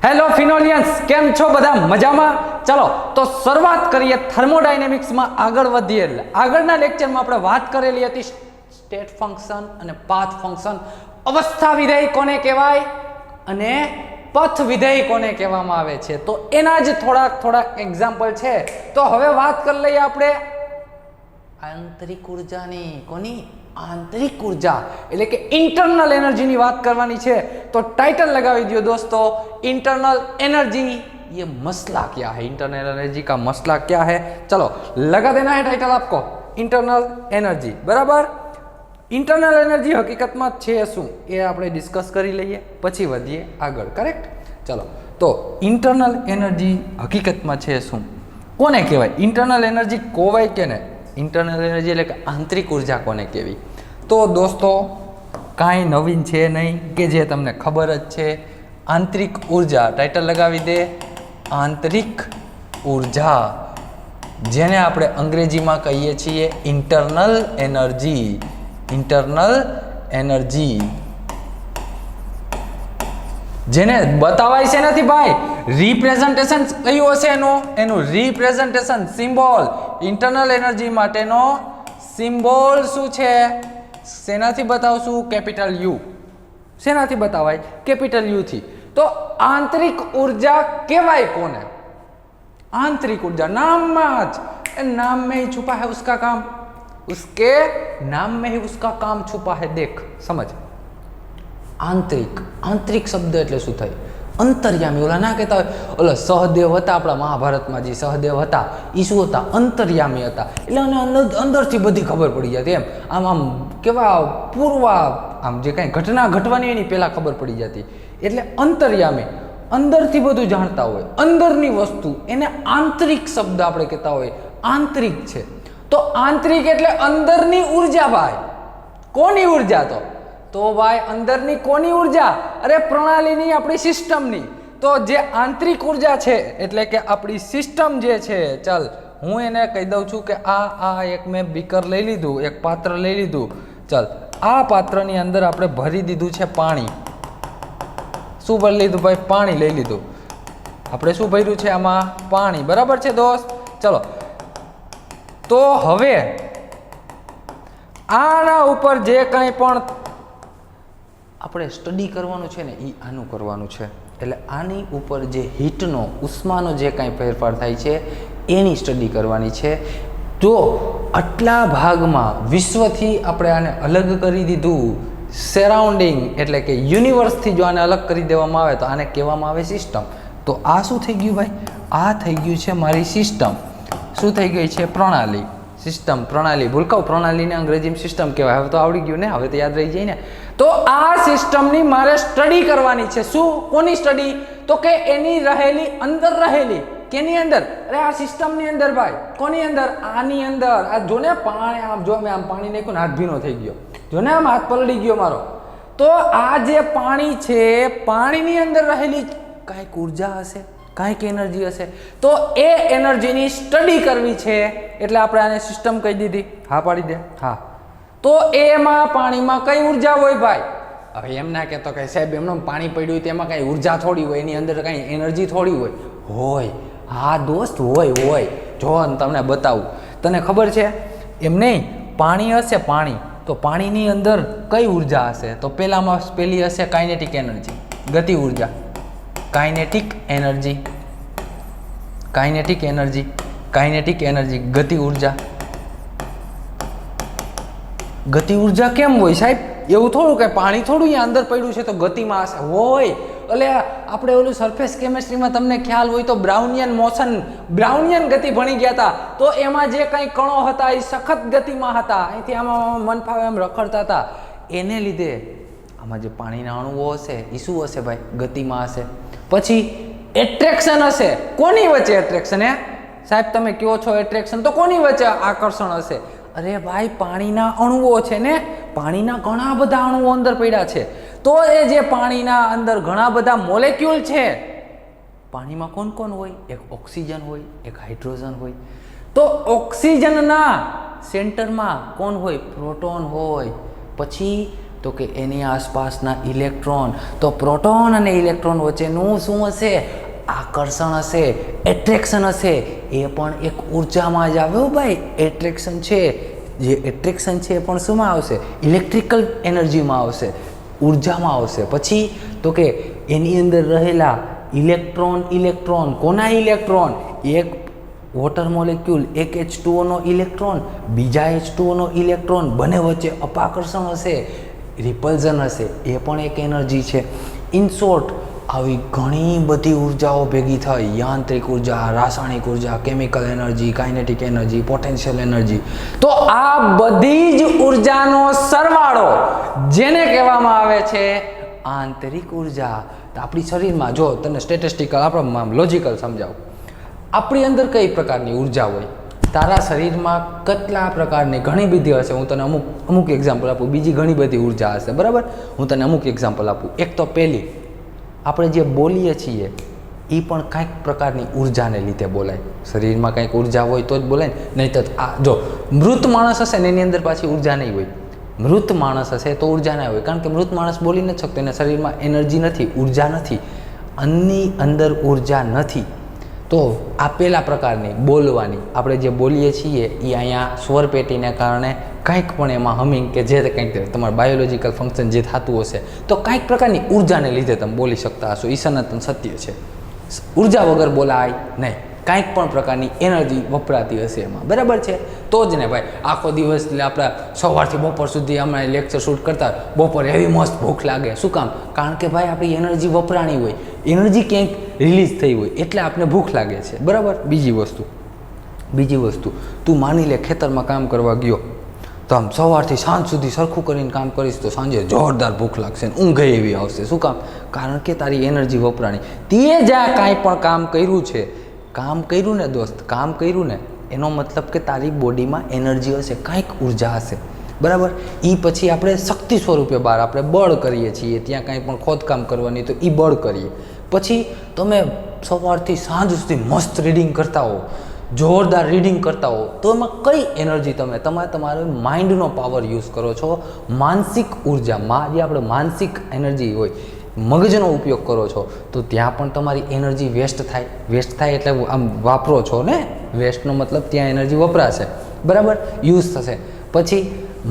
Hello ફિનોલિયન્સ, કેમ છો બધા? મજામાં? ચલો તો શરૂઆત કરીએ થર્મોડાયનેમિક્સમાં આગળ વધીએ. આગળના લેક્ચરમાં આપણે વાત કરેલી હતી સ્ટેટ ફંક્શન અને પાથ ફંક્શન. અવસ્થા વિધેય કોને કહેવાય અને પથ વિધેય કોને કહેવામાં આવે છે, તો એના જ થોડાક એક્ઝામ્પલ છે. તો હવે વાત કરી લઈએ આપણે આંતરિક ઉર્જાની. કોની? આંતરિક ઉર્જા એટલે કે ઇન્ટરનલ એનર્જીની વાત કરવાની છે. તો टाइटल लगावी दियो दोस्तों, इंटरनल एनर्जी ये मसला क्या है, इंटरनल एनर्जी का मसला क्या है. चलो लगा देना है टाइटल आपको, इंटरनल एनर्जी. बराबर. इंटरनल एनर्जी हकीकतમાં છે શું એ આપણે ડિસ્કસ કરી લઈએ, પછી વધીએ આગળ. કરેક્ટ? ચલો તો ઇન્ટરનલ એનર્જી હકીકતમાં છે શું, કોને કહેવાય? ઇન્ટરનલ એનર્જી કોવાય કે ને? ઇન્ટરનલ એનર્જી એટલે કે આંતરિક ઉર્જા કોને કહેવી? તો દોસ્તો કાંઈ નવીન છે નહીં કે જે તમને ખબર જ છે. આંતરિક ઉર્જા, ટાઇટલ લગાવી દે, આંતરિક ઉર્જા, જેને આપણે અંગ્રેજીમાં કહીએ છીએ ઇન્ટરનલ એનર્જી. ઇન્ટરનલ એનર્જી જેને બતાવાય છે નથી ભાઈ, રિપ્રેઝન્ટેશન કયું હશે એનું રિપ્રેઝન્ટેશન સિમ્બોલ. ઇન્ટરનલ એનર્જી માટેનો સિમ્બોલ શું છે? શેનાથી બતાવશું? Capital you. શેનાથી બતાવાય? કેપિટલ યુ થી. તો આંતરિક ઉર્જા કહેવાય કોને? आंतरिक ऊर्जा. नाम में नाम में ही छुपा है उसका काम, उसके नाम में ही उसका काम छुपा है. देख समझ. आंतरिक, आंतरिक शब्द એટલે શું થાય? અંતર્યામી. ઓલા ના કહેતા હોય, ઓલા સહદેવ હતા આપણા મહાભારતમાં, જે સહદેવ હતા એ શું હતા? અંતર્યામી હતા. એટલે એને અંદરથી બધી ખબર પડી જતી. એમ આમ આમ કેવા પૂર્વા, આમ જે કાંઈ ઘટના ઘટવાની એની પહેલાં ખબર પડી જતી. એટલે અંતર્યામી, અંદરથી બધું જાણતા હોય, અંદરની વસ્તુ. એને આંતરિક શબ્દ આપણે કહેતા હોય, આંતરિક છે. તો આંતરિક એટલે અંદરની ઉર્જા ભાઈ. કોની ઉર્જા? તો ભાઈ અંદરની કોની ઉર્જા? અરે પ્રણાલીની, આપણી સિસ્ટમની. તો જે આંતરિક ઉર્જા છે એટલે કે આપણી સિસ્ટમ જે છે, ચાલ હું એને કહી દઉં છું કે આ એક મેં બીકર લઈ લીધું, એક પાત્ર લઈ લીધું. ચાલ આ પાત્રની અંદર આપણે ભરી દીધું છે પાણી. શું ભરી લીધું ભાઈ? પાણી લઈ લીધું. આપણે શું ભર્યું છે આમાં? પાણી. બરાબર છે દોસ્ત? ચલો તો હવે આના ઉપર જે કંઈ પણ આપણે સ્ટડી કરવાનું છે ને એ આનું કરવાનું છે. એટલે આની ઉપર જે હીટનો, ઉષ્માનો જે કાંઈ ફેરફાર થાય છે એની સ્ટડી કરવાની છે. તો આટલા ભાગમાં વિશ્વથી આપણે આને અલગ કરી દીધું. સરાઉન્ડિંગ એટલે કે યુનિવર્સથી જો આને અલગ કરી દેવામાં આવે તો આને કહેવામાં આવે સિસ્ટમ. તો આ શું થઈ ગયું ભાઈ? આ થઈ ગયું છે મારી સિસ્ટમ. શું થઈ ગઈ છે? પ્રણાલી. સિસ્ટમ, પ્રણાલી. ભૂલકાઓ, પ્રણાલીને અંગ્રેજીમાં સિસ્ટમ કહેવાય. હવે તો આવડી ગયું ને, હવે તો યાદ રહી જાય ને. તો આ સિસ્ટમની મારે સ્ટડી કરવાની છે. શું? કોની સ્ટડી? તો કે એની રહેલી, અંદર રહેલી. કેની અંદર? અરે આ સિસ્ટમની અંદર ભાઈ. કોની અંદર? આની અંદર. આ જો ને પાણી, આમ જો મેં આમ પાણી નાખ્યું ને હાથ ભીનો થઈ ગયો. જો ને આમ હાથ પલળી ગયો મારો. તો આ જે પાણી છે, પાણીની અંદર રહેલી કાંઈક ઉર્જા હશે, કાંઈક એનર્જી હશે. તો એ એનર્જીની સ્ટડી કરવી છે. એટલે આપણે આને સિસ્ટમ કહી દીધી. હા પાડી દે. હા. તો એમાં પાણીમાં કઈ ઉર્જા હોય ભાઈ? હવે એમ ના કહેતો કે સાહેબ એમનું પાણી પડ્યું હોય તેમાં કાંઈ ઉર્જા થોડી હોય, એની અંદર કાંઈ એનર્જી થોડી હોય. હોય. હા દોસ્ત, હોય. જો તમને બતાવું. તને ખબર છે એમ નહીં? પાણી હશે, પાણી. તો પાણીની અંદર કઈ ઉર્જા હશે? તો પહેલી હશે કાઇનેટિક એનર્જી, ગતિ ઉર્જા. Kinetic energy, kinetic energy, kinetic energy, ગતિ ઉર્જા. ગતિ ઉર્જા કેમ હોય સાહેબ? એવું થોડું કે પાણી થોડું અહીંયા અંદર પડ્યું છે તો ગતિમાં હશે. હોય. એટલે આપણે ઓલું સરફેસ કેમેસ્ટ્રીમાં તમને ખ્યાલ હોય તો બ્રાઉનિયન મોશન, બ્રાઉનિયન ગતિ ભણી ગયા હતા. તો એમાં જે કંઈ કણો હતા એ સખત ગતિમાં હતા. અહીંથી આમાં મન ફાવે એમ રખડતા હતા. એને લીધે આમાં જે પાણીના અણુઓ હશે એ શું હશે ભાઈ? ગતિમાં હશે. પછી એટ્રેક્શન હશે. કોની વચ્ચે એટ્રેક્શન? સાહેબ તમે કહો છો એટ્રેક્શન, તો કોની વચ્ચે આકર્ષણ હશે? અરે ભાઈ પાણીના અણુઓ છે ને, પાણીના ઘણા બધા અણુઓ અંદર પડ્યા છે. તો એ જે પાણીના અંદર ઘણા બધા મોલેક્યુલ છે. પાણીમાં કોણ કોણ હોય? એક ઓક્સિજન હોય, એક હાઇડ્રોજન હોય. તો ઓક્સિજનના સેન્ટરમાં કોણ હોય? પ્રોટોન હોય. પછી તો કે એની આસપાસના ઇલેક્ટ્રોન. તો પ્રોટોન અને ઇલેક્ટ્રોન વચ્ચેનું શું હશે? આકર્ષણ હશે, એટ્રેક્શન હશે. એ પણ એક ઉર્જામાં જ આવે હો ભાઈ. એટ્રેક્શન છે, જે એટ્રેક્શન છે એ પણ શુંમાં આવશે? ઇલેક્ટ્રિકલ એનર્જીમાં આવશે, ઉર્જામાં આવશે. પછી તો કે એની અંદર રહેલા ઇલેક્ટ્રોન કોના ઇલેક્ટ્રોન? એક વોટર મોલેક્યુલ, એક H2O નો ઇલેક્ટ્રોન, બીજા H2O નો ઇલેક્ટ્રોન, બંને વચ્ચે અપાકર્ષણ હશે, રિપલ્ઝન હશે. એ પણ એક એનર્જી છે. ઇન શોર્ટ, આવી ઘણી બધી ઉર્જાઓ ભેગી થઈ. યાંત્રિક ઉર્જા, રાસાયણિક ઉર્જા, chemical energy, kinetic energy, potential energy. તો આ બધી જ ઉર્જાનો સરવાળો જેને કહેવામાં આવે છે આંતરિક ઉર્જા. તો આપણી શરીરમાં જો તને સ્ટેટિસ્ટિકલ, આપણે લોજિકલ સમજાવું. આપણી અંદર કઈ પ્રકારની ઉર્જા હોય? તારા શરીરમાં કેટલા પ્રકારની, ઘણી બધી હશે. હું તને અમુક એક્ઝામ્પલ આપું. બીજી ઘણી બધી ઉર્જા હશે, બરાબર? હું તને અમુક એક્ઝામ્પલ આપું. એક તો પહેલી, આપણે જે બોલીએ છીએ એ પણ કંઈક પ્રકારની ઉર્જાને લીધે બોલાય. શરીરમાં કંઈક ઉર્જા હોય તો જ બોલાય ને, નહીં તો આ જો મૃત માણસ હશે ને એની અંદર પાછી ઉર્જા નહીં હોય. મૃત માણસ હશે તો ઉર્જા ના હોય, કારણ કે મૃત માણસ બોલી નથી શકતો, એના શરીરમાં એનર્જી નથી, ઉર્જા નથી, અન્ની અંદર ઉર્જા નથી. તો આ પહેલા પ્રકારની બોલવાની, આપણે જે બોલીએ છીએ એ અહીંયા સ્વર પેટીને કારણે કંઈક પણ એમાં હમિંગ કે જે કંઈક તમારું બાયોલોજિકલ ફંક્શન જે થતું હશે તો કંઈક પ્રકારની ઉર્જાને લીધે તમે બોલી શકતા હશો. એ સનાતન સત્ય છે. ઉર્જા વગર બોલાય નહીં, કંઈક પણ પ્રકારની એનર્જી વપરાતી હશે એમાં, બરાબર છે? તો જ ને ભાઈ, આખો દિવસ એટલે આપણે સવારથી બપોર સુધી અમે લેક્ચર શૂટ કરતા, બપોરે એવી મસ્ત ભૂખ લાગે. શું કામ? કારણ કે ભાઈ આપણી એનર્જી વપરાણી હોય, એનર્જી ક્યાંક રિલીઝ થઈ હોય એટલે આપણે ભૂખ લાગે છે, બરાબર? બીજી વસ્તુ તું માની લે ખેતરમાં કામ કરવા ગયો તો આમ સવારથી સાંજ સુધી સરખું કરીને કામ કરીશ તો સાંજે જોરદાર ભૂખ લાગશે ને ઊંઘ એવી આવશે. શું કામ? કારણ કે તારી એનર્જી વપરાણી. તે જ્યાં કાંઈ પણ કામ કર્યું ને દોસ્ત, કામ કર્યું ને, એનો મતલબ કે તારી બોડીમાં એનર્જી હશે, કંઈક ઉર્જા હશે, બરાબર? એ પછી આપણે શક્તિ સ્વરૂપે બહાર આપણે બળ કરીએ છીએ. ત્યાં કાંઈ પણ ખોદકામ કરવાની તો એ બળ કરીએ. પછી તમે સવારથી સાંજ સુધી મસ્ત રીડિંગ કરતા હો, જોરદાર રીડિંગ કરતા હો, તો એમાં કઈ એનર્જી તમારો માઇન્ડનો પાવર યુઝ કરો છો, માનસિક ઉર્જામાં જે આપણે માનસિક એનર્જી હોય, મગજનો ઉપયોગ કરો છો, તો ત્યાં પણ તમારી એનર્જી વેસ્ટ થાય એટલે આમ વાપરો છો ને. વેસ્ટનો મતલબ ત્યાં એનર્જી વપરાશે, બરાબર? યુઝ થશે. પછી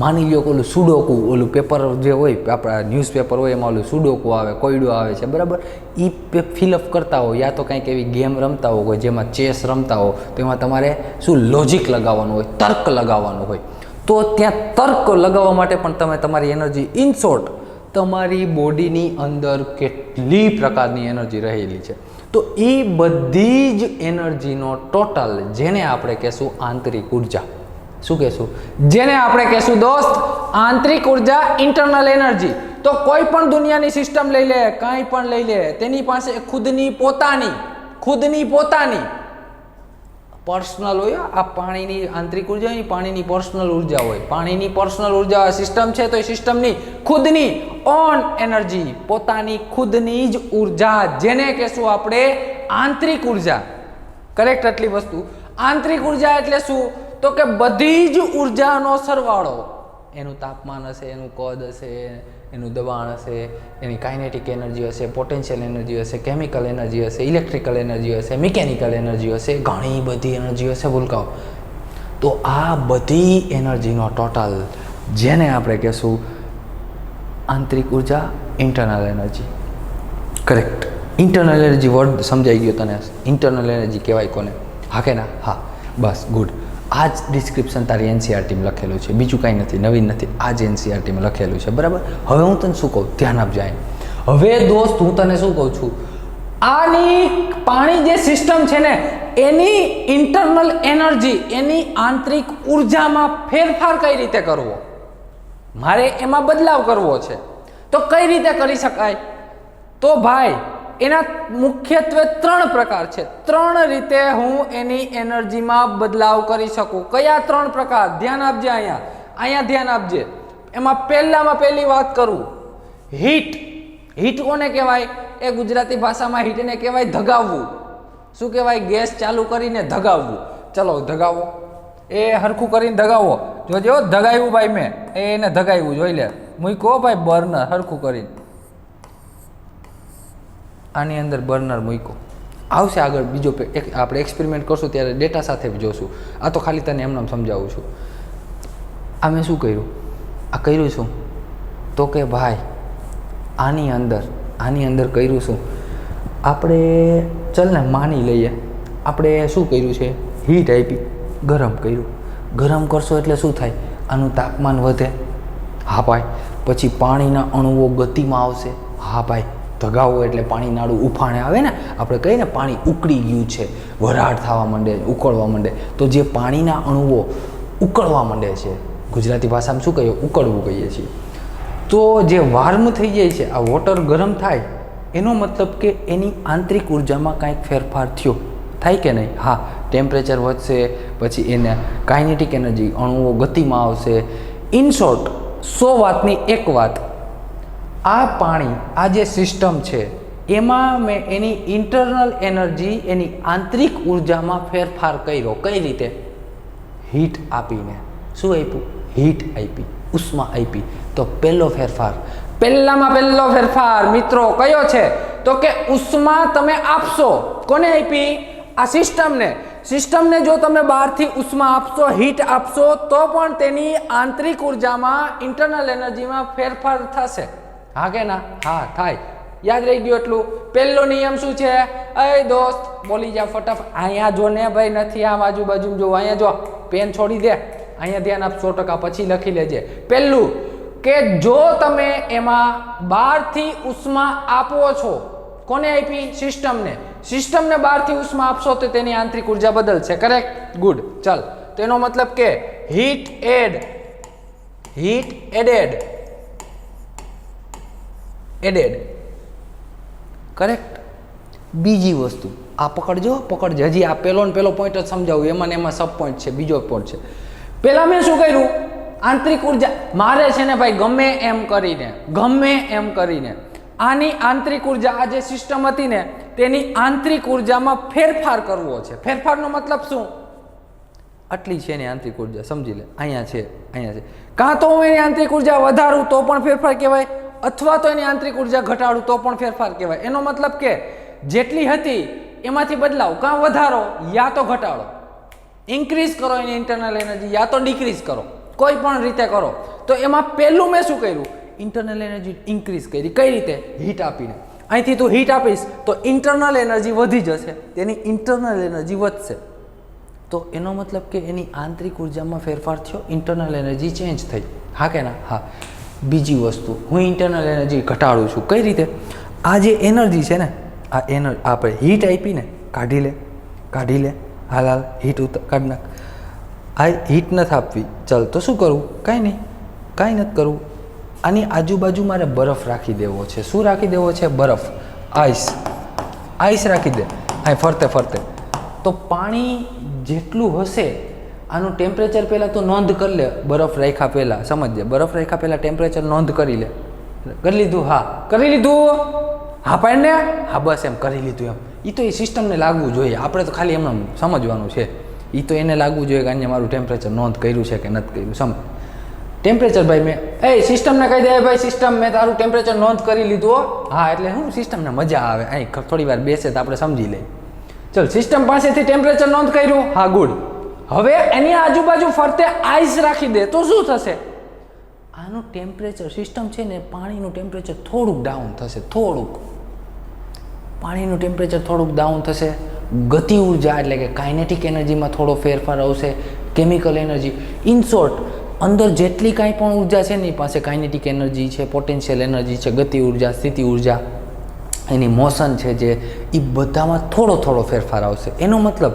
માની લ્યો કે ઓલું સુડોકુ, ઓલું પેપર જે હોય, આપણા ન્યૂઝપેપર હોય એમાં ઓલું સુડોકુ આવે, કોયડો આવે છે, બરાબર? એ ફિલઅપ કરતા હો, યા તો કંઈક એવી ગેમ રમતા હો જેમાં ચેસ રમતા હો, તો એમાં તમારે શું લોજિક લગાવવાનું હોય, તર્ક લગાવવાનું હોય. તો ત્યાં તર્ક લગાવવા માટે પણ તમે તમારી એનર્જી, ઇન શોર્ટ તમારી બોડીની અંદર કેટલી પ્રકારની એનર્જી રહેલી છે. તો એ બધી જ એનર્જીનો ટોટલ જેને આપણે કહેશું આંતરિક ઉર્જા. શું કહેશું? જેને આપણે કહેશું દોસ્ત આંતરિક ઉર્જા, ઇન્ટરનલ એનર્જી. તો કોઈ પણ દુનિયાની સિસ્ટમ લઈ લે, કાંઈ પણ લઈ લે, તેની પાસે ખુદની પોતાની પર્સનલ હોય. આ પાણીની આંતરિક ઉર્જા હોય, પાણીની પર્સનલ ઉર્જા હોય. પાણીની પર્સનલ ઉર્જા સિસ્ટમ છે તો એ સિસ્ટમની ખુદની ઓન એનર્જી, પોતાની ખુદની જ ઉર્જા, જેને કહેશું આપણે આંતરિક ઉર્જા. કરેક્ટ? આટલી વસ્તુ આંતરિક ઉર્જા એટલે શું? તો કે બધી જ ઉર્જાનો સરવાળો. એનું તાપમાન હશે, એનું કદ હશે, એનું દબાણ હશે, એની કાઇનેટિક એનર્જી હશે, પોટેન્શિયલ એનર્જી હશે, કેમિકલ એનર્જી હશે, ઇલેક્ટ્રિકલ એનર્જી હશે, મિકેનિકલ એનર્જી હશે, ઘણી બધી એનર્જી હશે ભૂલકાઓ. તો આ બધી એનર્જીનો ટોટલ જેને આપણે કહેશું આંતરિક ઉર્જા, internal energy. Correct? Internal energy word સમજાઈ ગયો તને? ઇન્ટરનલ એનર્જી કહેવાય કોને? હા કે ના? હા, બસ ગુડ. આ જ ડિસ્ક્રિપ્શન તારી એનસીઆરટીમાં લખેલું છે, બીજું કાંઈ નથી, નવીન નથી. આ જ એનસીઆરટીમાં લખેલું છે, બરાબર? હવે હું તને શું કહું, ધ્યાન આપજે. હવે દોસ્ત હું તને શું કહું છું, આની પાણી જે સિસ્ટમ છે ને એની ઇન્ટરનલ એનર્જી, એની આંતરિક ઉર્જામાં ફેરફાર કઈ રીતે કરવો, મારે એમાં બદલાવ કરવો છે. તો કઈ રીતે કરી શકાય? તો ભાઈ એના મુખ્યત્વે 3 પ્રકાર છે. 3 રીતે હું એની એનર્જીમાં બદલાવ કરી શકું. કયા 3 પ્રકાર? ધ્યાન આપજે. અહીંયા ધ્યાન આપજે. એમાં પહેલી વાત કરું, હીટ કોને કહેવાય? એ ગુજરાતી ભાષામાં હીટને કહેવાય ધગાવવું. શું કહેવાય? ગેસ ચાલુ કરીને ધગાવવું. ચલો ધગાવો, એ હરખું કરીને ધગાવો. જોજો ધગાવ્યું ભાઈ, મેં એને ધગાવ્યું, જોઈ લે. મૂકો ભાઈ બર્નર હરખું કરીને, આની અંદર બર્નર મૂકો. આવશે આગળ બીજો આપણે એક્સપેરિમેન્ટ કરશું ત્યારે ડેટા સાથે જોશું. આ તો ખાલી તને એમને સમજાવું છું. આ મેં શું કર્યું, આ કર્યું શું તો કે ભાઈ આની અંદર કર્યું શું આપણે, ચલ ને માની લઈએ આપણે શું કર્યું છે, હીટ આપી, ગરમ કર્યું. ગરમ કરશો એટલે શું થાય, આનું તાપમાન વધે. હા ભાઈ. પછી પાણીના અણુઓ ગતિમાં આવશે. હા ભાઈ. ધગાવો એટલે પાણી નાળું ઉફાણે આવે ને, આપણે કહીએ ને પાણી ઉકળી ગયું છે, વરાળ થવા માંડે, ઉકળવા માંડે. તો જે પાણીના અણુઓ ઉકળવા માંડે છે, ગુજરાતી ભાષામાં શું કહીએ, ઉકળવું કહીએ છીએ. તો જે વાર્મ થઈ જાય છે, આ વોટર ગરમ થાય, એનો મતલબ કે એની આંતરિક ઉર્જામાં કાંઈક ફેરફાર થયો, થાય કે નહીં? હા. ટેમ્પરેચર વધશે, પછી એને કાઇનેટિક એનર્જી, અણુઓ ગતિમાં આવશે. ઇન શોર્ટ 100 વાતની એક વાત, આ પાણી, આ જે સિસ્ટમ છે એમાં મેં એની ઇન્ટરનલ એનર્જી, એની આંતરિક ઉર્જામાં ફેરફાર કર્યો. કઈ રીતે? હીટ આપીને. શું આપ્યું? હીટ આપી, ઉષ્મા આપી. તો પહેલો ફેરફાર, પહેલો ફેરફાર મિત્રો કયો છે તો કે ઉષ્મા તમે આપશો. કોને આપી? આ સિસ્ટમને જો તમે બહારથી ઉષ્મા આપશો, હીટ આપશો, તો પણ તેની આંતરિક ઉર્જામાં, ઇન્ટરનલ એનર્જીમાં ફેરફાર થશે. હા કે ના? હા થાય. યાદ રહી ગયું એટલું? પહેલો નિયમ શું છે? અય દોસ્ત બોલી જા ફટાફટ. અહીંયા જો ને ભાઈ, નથી આમ આજુબાજુ જો, અહીંયા જો, પેન છોડી દે, અહીંયા ધ્યાન આપ 100%, પછી લખી લેજે. પહેલું કે જો તમે એમાં બહારથી ઉષ્મા આપો છો, કોને આપી? સિસ્ટમને બહારથી ઉષ્મા આપશો તો તેની આંતરિક ઉર્જા બદલશે. કરેક્ટ? ગુડ. ચાલ, તેનો મતલબ કે હીટ એડેડ. કરેક્ટ. બીજી વસ્તુ આ પકડજો. હજી આ પહેલો પોઈન્ટ જ સમજાવું, એમાં સબ પોઈન્ટ છે, બીજો પોઈન્ટ છે. પહેલા મેં શું કર્યું? આંતરિક ઉર્જા મારે છે ને ભાઈ, ગમે એમ કરીને આની આંતરિક ઉર્જા, આ જે સિસ્ટમ હતી ને તેની આંતરિક ઉર્જામાં ફેરફાર કરવો છે. ફેરફારનો મતલબ શું? આટલી છે એની આંતરિક ઉર્જા, સમજી લે, અહીંયા છે. કાં તો હું એની આંતરિક ઉર્જા વધારું તો પણ ફેરફાર કહેવાય, અથવા તો એની આંતરિક ઉર્જા ઘટાડું તો પણ ફેરફાર કહેવાય. એનો મતલબ કે જેટલી હતી એમાંથી બદલાવ, કાં વધારો યા તો ઘટાડો, ઇન્ક્રીઝ કરો એની ઇન્ટરનલ એનર્જી યા તો ડિક્રીઝ કરો, કોઈ પણ રીતે કરો. તો એમાં પહેલું મેં શું કર્યું? ઇન્ટરનલ એનર્જી ઇન્ક્રીઝ કરી. કઈ રીતે? હીટ આપીને. અહીંથી તું હીટ આપીશ તો ઇન્ટરનલ એનર્જી વધી જશે, તેની ઇન્ટરનલ એનર્જી વધશે. તો એનો મતલબ કે એની આંતરિક ઉર્જામાં ફેરફાર થયો, ઇન્ટરનલ એનર્જી ચેન્જ થઈ. હા કે ના? હા. બીજી વસ્તુ, હું ઇન્ટરનલ એનર્જી ઘટાડું છું. કઈ રીતે? આ જે એનર્જી છે ને, આ એનર્જી આપણે હીટ આપીને કાઢી લે, હાલ હીટ કાઢી નાખ. આ હીટ નથી આપવી, ચાલ તો શું કરવું? કાંઈ નથી કરવું. આની આજુબાજુ મારે બરફ રાખી દેવો છે. શું રાખી દેવો છે? બરફ, આઈસ રાખી દે અહીં ફરતે. તો પાણી જેટલું હશે, આનું ટેમ્પરેચર પહેલાં તો નોંધ કરી લે. બરફ રાખ્યા પહેલાં સમજજે, બરફ રાખ્યા પહેલાં ટેમ્પરેચર નોંધ કરી લે. કરી લીધું? હા. કરી લીધું? હા પાડ ને? હા બસ એમ કરી લીધું એમ. એ તો એ સિસ્ટમને લાગવું જોઈએ, આપણે તો ખાલી એમને સમજવાનું છે. એ તો એને લાગવું જોઈએ કે અહીંયા મારું ટેમ્પરેચર નોંધ કર્યું છે કે નથી કર્યું. સમજ ટેમ્પરેચર ભાઈ, મેં સિસ્ટમને કહી દે, ભાઈ સિસ્ટમ મેં તારું ટેમ્પરેચર નોંધ કરી લીધું. હા એટલે શું સિસ્ટમને મજા આવે, અહીં થોડી વાર બેસે તો આપણે સમજી લઈએ. ચલ, સિસ્ટમ પાસેથી ટેમ્પરેચર નોંધ કર્યું. હા ગુડ. હવે એની આજુબાજુ ફરતે આઈસ રાખી દે તો શું થશે? આનું ટેમ્પરેચર, સિસ્ટમ છે ને, પાણીનું ટેમ્પરેચર થોડુંક ડાઉન થશે. પાણીનું ટેમ્પરેચર થોડુંક ડાઉન થશે. ગતિ ઉર્જા એટલે કે કાઇનેટિક એનર્જીમાં થોડો ફેરફાર આવશે, કેમિકલ એનર્જી. ઇન શોર્ટ, અંદર જેટલી કાંઈ પણ ઉર્જા છે એની પાસે કાઇનેટિક એનર્જી છે, પોટેન્શિયલ એનર્જી છે, ગતિ ઉર્જા, સ્થિતિ ઉર્જા, એની મોશન છે જે, એ બધામાં થોડો ફેરફાર આવશે. એનો મતલબ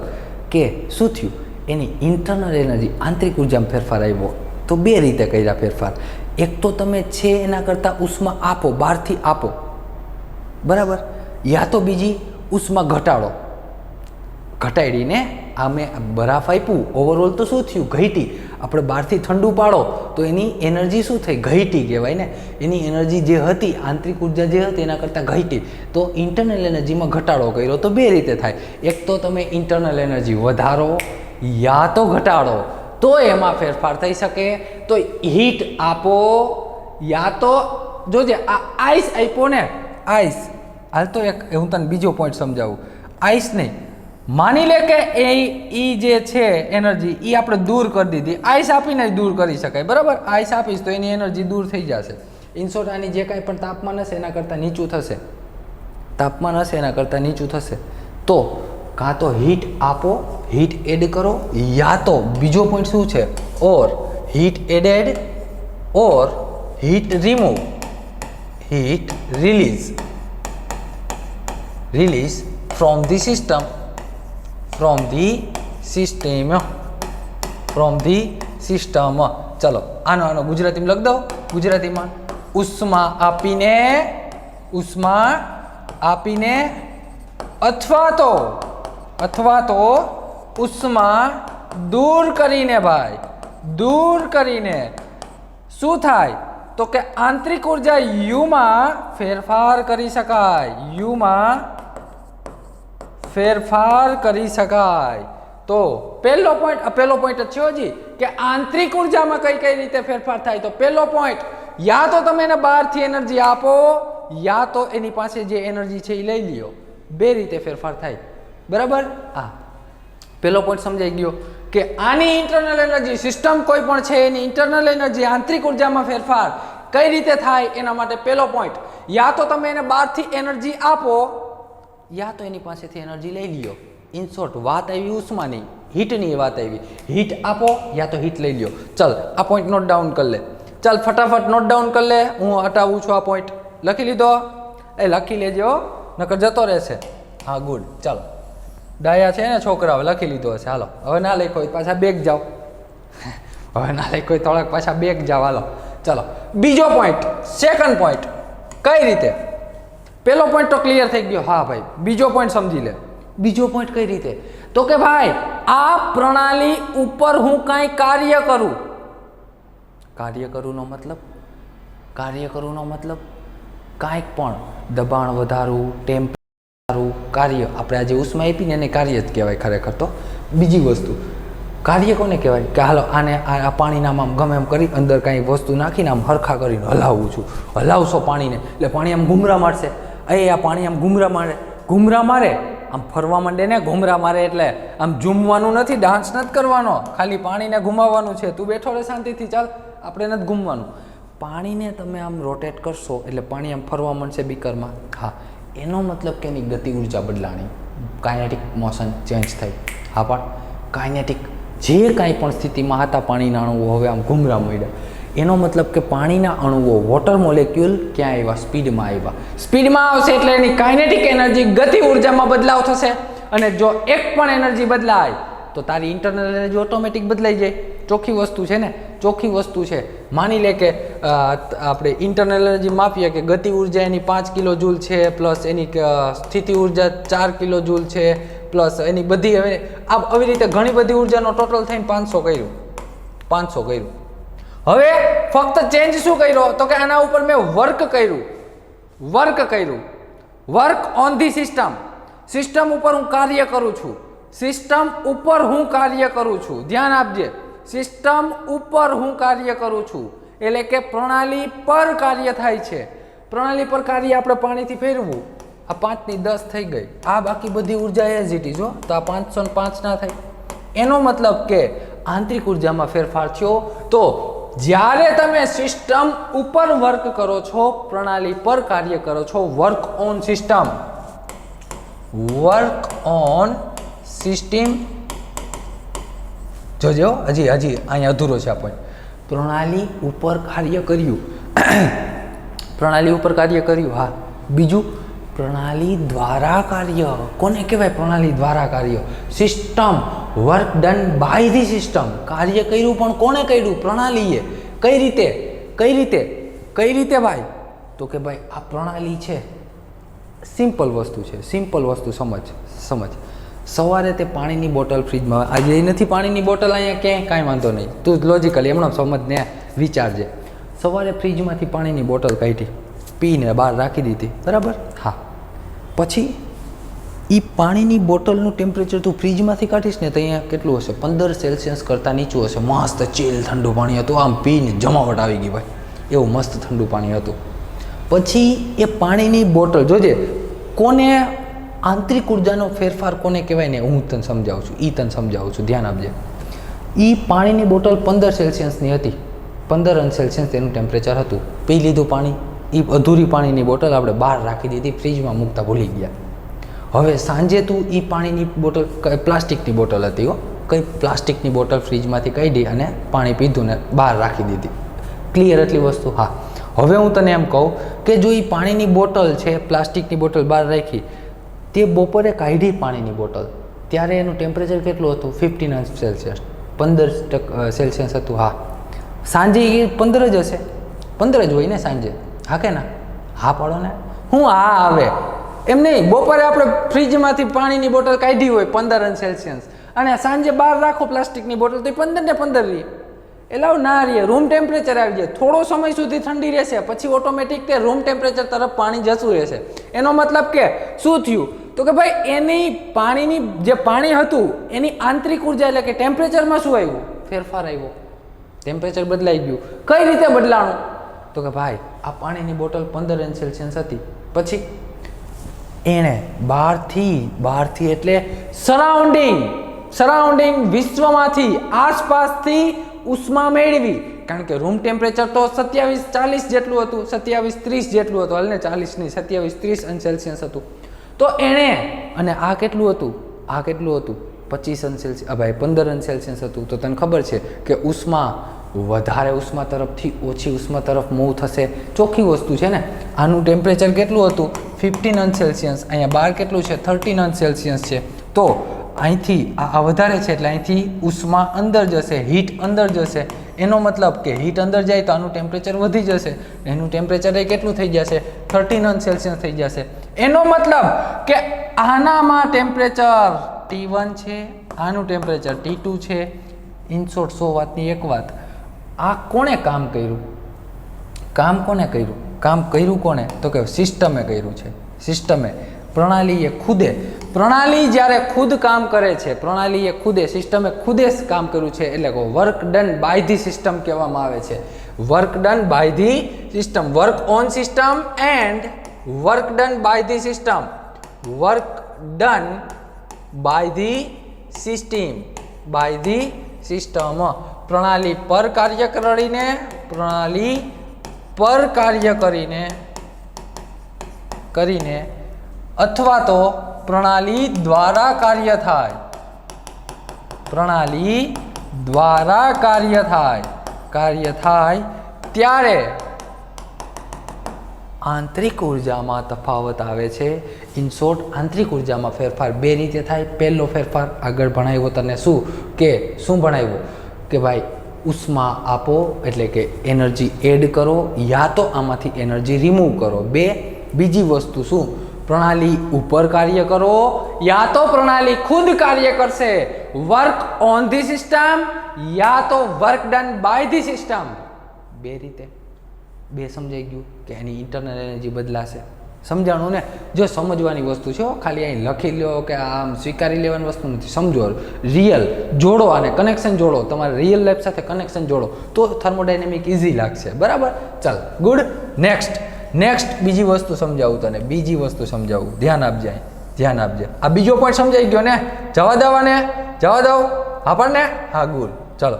કે શું થયું? એની ઇન્ટરનલ એનર્જી, આંતરિક ઉર્જામાં ફેરફાર આવ્યો. તો બે રીતે કર્યા ફેરફાર. એક તો તમે છે એના કરતાં ઉષ્મા આપો, બહારથી આપો, બરાબર, યા તો બીજી ઉષ્મા ઘટાડીને આ મેં બરફ આપ્યું, ઓવરઓલ તો શું થયું? ઘટી. આપણે બહારથી ઠંડુ પાડો તો એની એનર્જી શું થઈ? ઘટી કહેવાય ને. એની એનર્જી જે હતી, આંતરિક ઉર્જા જે હતી એના કરતાં ઘટી. તો ઇન્ટરનલ એનર્જીમાં ઘટાડો કર્યો. તો બે રીતે થાય. એક તો તમે ઇન્ટરનલ એનર્જી વધારો યા તો ઘટાડો, તો એમાં ફેરફાર થઈ શકે. તો હીટ આપો યા તો જોજે આ આઈસ આપ્યો ને, આઈસ, હાલ તો એક હું તને બીજો પોઈન્ટ સમજાવું. આઈસ નહીં, માની લે કે એ જે છે એનર્જી એ આપણે દૂર કરી દીધી. આઈસ આપીને દૂર કરી શકાય, બરાબર. આઈસ આપીશ તો એની એનર્જી દૂર થઈ જશે. ઇનશોર્ટ આની જે કાંઈ પણ તાપમાન હશે એના કરતાં નીચું થશે, તાપમાન હશે એના કરતાં નીચું થશે. તો કાં તો હીટ આપો, હીટ એડ કરો, યા તો બીજો પોઈન્ટ શું છે, or heat added or heat remove, heat release from the system, from the system. ચલો આનો ગુજરાતીમાં લખ દો. ગુજરાતીમાં ઉષ્મા આપીને અથવા તો ઉષ્મા દૂર કરીને, ભાઈ દૂર કરીને શું થાય તો કે આંતરિક ઉર્જા યુમાં ફેરફાર કરી શકાય, યુમાં ફેરફાર કરી શકાય. તો પહેલો પોઈન્ટ જ છે હજી કે આંતરિક ઉર્જામાં કઈ રીતે ફેરફાર થાય. તો પહેલો પોઈન્ટ, યા તો તમે એને બહારથી એનર્જી આપો, યા તો એની પાસે જે એનર્જી છે એ લઈ લ્યો. બે રીતે ફેરફાર થાય, બરાબર. હા, પહેલો પોઈન્ટ સમજાઈ ગયો કે આની ઇન્ટરનલ એનર્જી, સિસ્ટમ કોઈ પણ છે એની ઇન્ટરનલ એનર્જી આંતરિક ઉર્જામાં ફેરફાર કઈ રીતે થાય એના માટે પહેલો પોઈન્ટ, યા તો તમે એને બહારથી એનર્જી આપો, યા તો એની પાસેથી એનર્જી લઈ લ્યો. ઇન શોર્ટ વાત આવી ઉષ્માની, હીટની વાત આવી. હીટ આપો યા તો હીટ લઈ લ્યો. ચલ આ પોઈન્ટ નોટ ડાઉન કરી લે. ચાલ ફટાફટ નોટ ડાઉન કરી લે. હું હટાવું છું આ પોઈન્ટ. લખી લીધો? એ લખી લેજો, નકર જતો રહેશે. હા ગુડ. ચાલો ડાયા છે ને છોકરાઓ, લખી લીધો હશે. હાલો હવે ના લખો પાછા બેગ જાઓ. હવે ના લખો થોડાક પાછા બેગ જાઓ. હાલો ચાલો બીજો પોઈન્ટ, સેકન્ડ પોઈન્ટ. કઈ રીતે? પહેલો પોઈન્ટ તો ક્લિયર થઈ ગયો. હા ભાઈ, બીજો પોઈન્ટ સમજી લે. બીજો પોઈન્ટ કઈ રીતે? તો કે ભાઈ આ પ્રણાલી ઉપર હું કાંઈ કાર્ય કરું. કાર્ય કરું નો મતલબ કાંઈક પણ દબાણ વધારવું, ટેમ્પરેચર કાર્ય. આપણે આજે ઉષ્મા આપીને એને કાર્ય જ કહેવાય ખરેખર. તો બીજી વસ્તુ કાર્ય કોને કહેવાય કે હાલો આને આ પાણીનામાં આમ ગમે એમ કરી અંદર કાંઈ વસ્તુ નાખીને આમ હરખા કરીને હલાવું છું. હલાવશો પાણીને એટલે પાણી આમ ઘૂમરા મારશે. આ પાણી આમ ઘૂમરા મારે આમ ફરવા માંડે ને. ઘૂમરા મારે એટલે આમ ઝૂમવાનું નથી, ડાન્સ નથી કરવાનો, ખાલી પાણીને ઘુમાવવાનું છે. તું બેઠો રહે શાંતિથી, ચાલ આપણે નથી ઘૂમવાનું. પાણીને તમે આમ રોટેટ કરશો એટલે પાણી આમ ફરવા માંડશે બીકરમાં. હા, એનો મતલબ કે એની ગતિ ઉર્જા બદલાણી, કાઇનેટિક મોશન ચેન્જ થઈ. હા પણ કાઇનેટિક જે કાંઈ પણ સ્થિતિમાં હતા પાણીના અણુઓ હવે આમ ઘૂમરા માંડ્યા. એનો મતલબ કે પાણીના અણુઓ, વોટર મોલેક્યુલ ક્યાં આવ્યા? સ્પીડમાં આવ્યા. સ્પીડમાં આવશે એટલે એની કાઇનેટિક એનર્જી, ગતિ ઉર્જામાં બદલાવ થશે. અને જો એક પણ એનર્જી બદલાય તો તારી ઇન્ટરનલ એનર્જી ઓટોમેટિક બદલાઈ જાય. ચોખ્ખી વસ્તુ છે ને, ચોખ્ખી વસ્તુ છે. માની લે કે આપણે ઇન્ટરનલ એનર્જી માપીએ કે ગતિ ઉર્જા એની 5 કિલો જૂલ છે, પ્લસ એની સ્થિતિ ઉર્જા 4 કિલો જૂલ છે, પ્લસ એની બધી આવી રીતે ઘણી બધી ઉર્જાનો ટોટલ થઈને 500 કર્યું. હવે ફક્ત ચેન્જ શું કર્યો તો કે આના ઉપર મેં વર્ક કર્યું. વર્ક ઓન ધી સિસ્ટમ ઉપર હું કાર્ય કરું છું. ધ્યાન આપજે, સિસ્ટમ ઉપર હું કાર્ય કરું છું એટલે કે પ્રણાલી પર કાર્ય થાય છે. પ્રણાલી પર કાર્ય આપણે પાણીથી ફેરવું. આ 5 ની 10 થઈ ગઈ. આ બાકી બધી ઉર્જા એઝ ઇટ ઇઝ. તો આ 505 ના થાય. એનો મતલબ કે આંતરિક ઉર્જામાં ફેરફાર થયો. તો જ્યારે તમે સિસ્ટમ ઉપર વર્ક કરો છો, પ્રણાલી પર કાર્ય કરો છો, વર્ક ઓન સિસ્ટમ જોજો હજી અહીંયા અધૂરો છે આ પોઈન્ટ. પ્રણાલી ઉપર કાર્ય કર્યું. હા, બીજું પ્રણાલી દ્વારા કાર્ય. કોને કહેવાય પ્રણાલી દ્વારા કાર્ય? System. Work done by the system. કાર્ય કર્યું પણ કોને કર્યું? પ્રણાલીએ. કઈ રીતે ભાઈ? તો કે ભાઈ આ પ્રણાલી છે, સિમ્પલ વસ્તુ છે. સમજ. સવારે તે પાણીની બોટલ ફ્રીજમાં, આજે નથી પાણીની બોટલ અહીંયા ક્યાંય, કાંઈ વાંધો નહીં, તું લોજિકલી હમણાં સમજ ને વિચારજે. સવારે ફ્રીજમાંથી પાણીની બોટલ કાઢી, પીને બહાર રાખી દીધી, બરાબર? હા. પછી એ પાણીની બોટલનું ટેમ્પરેચર તું ફ્રીજમાંથી કાઢીશ ને તો અહીંયા કેટલું હશે? 15 સેલ્સિયસ કરતાં નીચું હશે. મસ્ત ચીલ ઠંડુ પાણી હતું. આમ પીને જમાવટ આવી ગઈ ભાઈ. એવું મસ્ત ઠંડુ પાણી હતું. પછી એ પાણીની બોટલ જોજે, કોને આંતરિક ઉર્જાનો ફેરફાર કોને કહેવાય ને હું તને સમજાવું છું, તને સમજાવું છું, ધ્યાન આપજે. પાણીની બોટલ 15 સેલ્સિયસની હતી, 15 અંશ સેલ્સિયસ તેનું ટેમ્પરેચર હતું. પી લીધું પાણી, અધૂરી પાણીની બોટલ આપણે બહાર રાખી દીધી, ફ્રીજમાં મૂકતા ભૂલી ગયા. હવે સાંજે તું પાણીની બોટલ, પ્લાસ્ટિકની બોટલ હતી હો, કઈ પ્લાસ્ટિકની બોટલ ફ્રીજમાંથી કાઢી અને પાણી પીધું ને બહાર રાખી દીધી. ક્લિયર એટલી વસ્તુ? હા. હવે હું તને એમ કહું કે જો પાણીની બોટલ છે, પ્લાસ્ટિકની બોટલ બહાર રાખી, તે બપોરે કાઢી પાણીની બોટલ, ત્યારે એનું ટેમ્પરેચર કેટલું હતું? 15 અંશ સેલ્સિયસ, 15 સેલ્સિયસ હતું. હા. સાંજે એ 15 જ હશે, 15 જ હોય ને સાંજે? હા કે ના? હા પાડો ને. હું હા આવે એમ નહીં, બપોરે આપણે ફ્રીજમાંથી પાણીની બોટલ કાઢી હોય 15 અંશ સેલ્સિયસ અને સાંજે બહાર રાખો પ્લાસ્ટિકની બોટલ તો 15 ને 15 રહે. એટલે ના રહીએ, રૂમ ટેમ્પરેચર આવી જાય. થોડો સમય સુધી ઠંડી રહેશે, પછી ઓટોમેટિક તે રૂમ ટેમ્પરેચર તરફ પાણી જતું રહેશે. એનો મતલબ કે શું થયું? તો કે ભાઈ એની પાણીની જે પાણી હતું એની આંતરિક ઉર્જા એટલે કે ટેમ્પરેચરમાં શું આવ્યું? ફેરફાર આવ્યો, ટેમ્પરેચર બદલાઈ ગયું. કઈ રીતે બદલાણું? તો કે ભાઈ આ પાણીની બોટલ 15 અંશ સેલ્સિયસ હતી, પછી એણે બહારથી એટલે સરાઉન્ડિંગ વિશ્વમાંથી, આસપાસથી ઉષ્મા મેળવી. કારણ કે રૂમ ટેમ્પરેચર તો 27-40 જેટલું હતું, 27-30 જેટલું હતું, હાલ ને 40 નહીં, 27-30 અંશ સેલ્સિયસ હતું. તો એણે, અને આ કેટલું હતું? આ કેટલું હતું? 25 અંશ સેલ્સિયસ, ભાઈ 15 અંશ સેલ્સિયસ હતું. તો તને ખબર છે કે ઉષ્મા વધારે ઉષ્મા તરફથી ઓછી ઉષ્મા તરફ મૂવ થશે. ચોખ્ખી વસ્તુ છે ને. આનું ટેમ્પરેચર કેટલું હતું? 15 અંશ સેલ્સિયસ. અહીંયા બહાર કેટલું છે? 13 અંશ સેલ્સિયસ છે. તો અહીંથી આ વધારે છે એટલે અહીંથી ઉષ્મા અંદર જશે, હીટ અંદર જશે. એનો મતલબ કે હીટ અંદર જાય તો આનું ટેમ્પરેચર વધી જશે, એનું ટેમ્પરેચર એ કેટલું થઈ જશે? 13 અંશ સેલ્સિયસ થઈ જશે. એનો મતલબ કે આનામાં ટેમ્પરેચર T1 છે, આનું ટેમ્પરેચર T2 છે. ઇન શોર્ટ 100 વાતની એક વાત, આ કોણે કામ કર્યું? કામ કોને કર્યું? કામ કર્યું કોને? તો કે સિસ્ટમે કર્યું છે. સિસ્ટમે, પ્રણાલીએ ખુદે. પ્રણાલી જ્યારે ખુદ કામ કરે છે, પ્રણાલીએ ખુદે, સિસ્ટમે ખુદે કામ કર્યું છે, એટલે work done by the system કહેવામાં આવે છે. Work done by the system, work on system and work done by the system. Work done by the system, by the system. પ્રણાલી પર કાર્ય કરીને, પ્રણાલી પર કાર્ય કરીને અથવા તો પ્રણાલી દ્વારા કાર્ય થાય, પ્રણાલી દ્વારા કાર્ય થાય ત્યારે આંતરિક ઉર્જામાં તફાવત આવે છે. ઇન શોર્ટ, આંતરિક ઉર્જામાં ફેરફાર બે રીતે થાય. પહેલો ફેરફાર આગળ ભણાવ્યો તને, શું ભણાવ્યું? કે ભાઈ ઉષ્મા આપો એટલે કે એનર્જી એડ કરો, યા તો આમાંથી એનર્જી રિમૂવ કરો. બીજી વસ્તુ શું? પ્રણાલી ઉપર કાર્ય કરો યા તો પ્રણાલી ખુદ કાર્ય કરશે. વર્ક ઓન ધી સિસ્ટમ યા તો work done by the system. બે રીતે, બે સમજાઈ ગયું કે એની ઇન્ટરનલ એનર્જી બદલાશે. સમજાણું ને? જો સમજવાની વસ્તુ છે, ખાલી અહીં લખી લો કે આમ સ્વીકારી લેવાની વસ્તુ નથી. સમજો, રિયલ જોડો, આને કનેક્શન જોડો, તમારે રિયલ લાઈફ સાથે કનેક્શન જોડો તો થર્મોડાયનેમિક ઇઝી લાગશે. બરાબર? ચાલ, ગુડ. નેક્સ્ટ બીજી વસ્તુ સમજાવું તને, બીજી વસ્તુ સમજાવું. ધ્યાન આપજે. આ બીજો પોઈન્ટ સમજાઈ ગયો ને? જવા દઉં આપણને? હા, ગુડ. ચલો,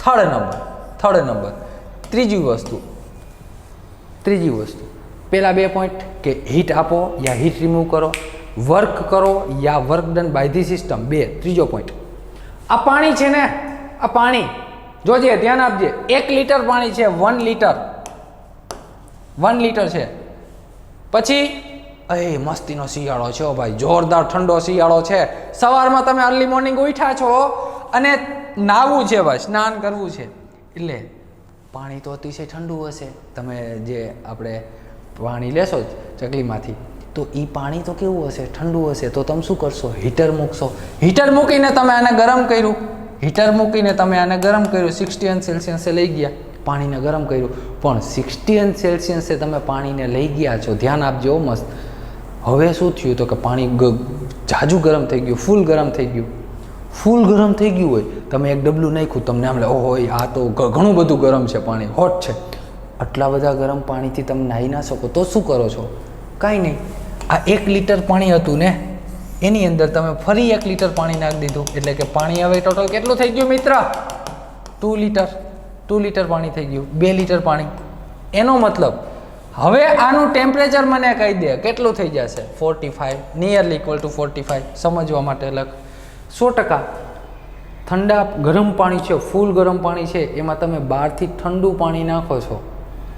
થર્ડ નંબર ત્રીજી વસ્તુ. પેલા બે પોઈન્ટ કે હીટ આપો યા હીટ રિમૂવ કરો, વર્ક કરો યા work done by the system. ત્રીજો પોઈન્ટ, આ પાણી છે ને, આ પાણી જોજે, ધ્યાન આપજે. 1 લીટર પાણી છે, 1 લીટર છે. પછી મસ્તીનો શિયાળો છે ભાઈ, જોરદાર ઠંડો શિયાળો છે. સવારમાં તમે અર્લી મોર્નિંગ ઉઠ્યા છો અને નાહવું છે, ભાઈ સ્નાન કરવું છે, એટલે પાણી તો અતિશય ઠંડુ હશે. તમે જે આપણે પાણી લેશો ચકલીમાંથી તો એ પાણી તો કેવું હશે? ઠંડુ હશે. તો તમે શું કરશો? હીટર મૂકશો. હીટર મૂકીને તમે આને ગરમ કર્યું, 60 અંશ સેલ્સિયસે લઈ ગયા, પાણીને ગરમ કર્યું. પણ 60 અંશ સેલ્સિયસે તમે પાણીને લઈ ગયા છો, ધ્યાન આપજો મસ્ત. હવે શું થયું? તો કે પાણી જાજુ ગરમ થઈ ગયું, ફૂલ ગરમ થઈ ગયું હોય. તમે એક ડબલું નાખ્યું, તમને આમ ઓહો આ તો ઘણું બધું ગરમ છે પાણી, હોટ છે. આટલા બધા ગરમ પાણીથી તમે નાહી ના શકો તો શું કરો છો? કાંઈ નહીં. આ 1 લીટર પાણી હતું ને, એની અંદર તમે ફરી 1 લીટર પાણી નાખી દીધું, એટલે કે પાણી હવે ટોટલ કેટલું થઈ ગયું મિત્ર? 2 લીટર. 2 લીટર પાણી થઈ ગયું, 2 લીટર પાણી. એનો મતલબ હવે આનું ટેમ્પરેચર મને કહી દે કેટલું થઈ જશે? 45, નિયરલી ઇક્વલ ટુ 45. સમજવા માટે લખ 100%. ઠંડા ગરમ પાણી છે, ફૂલ ગરમ પાણી છે, એમાં તમે બહારથી ઠંડુ પાણી નાખો છો.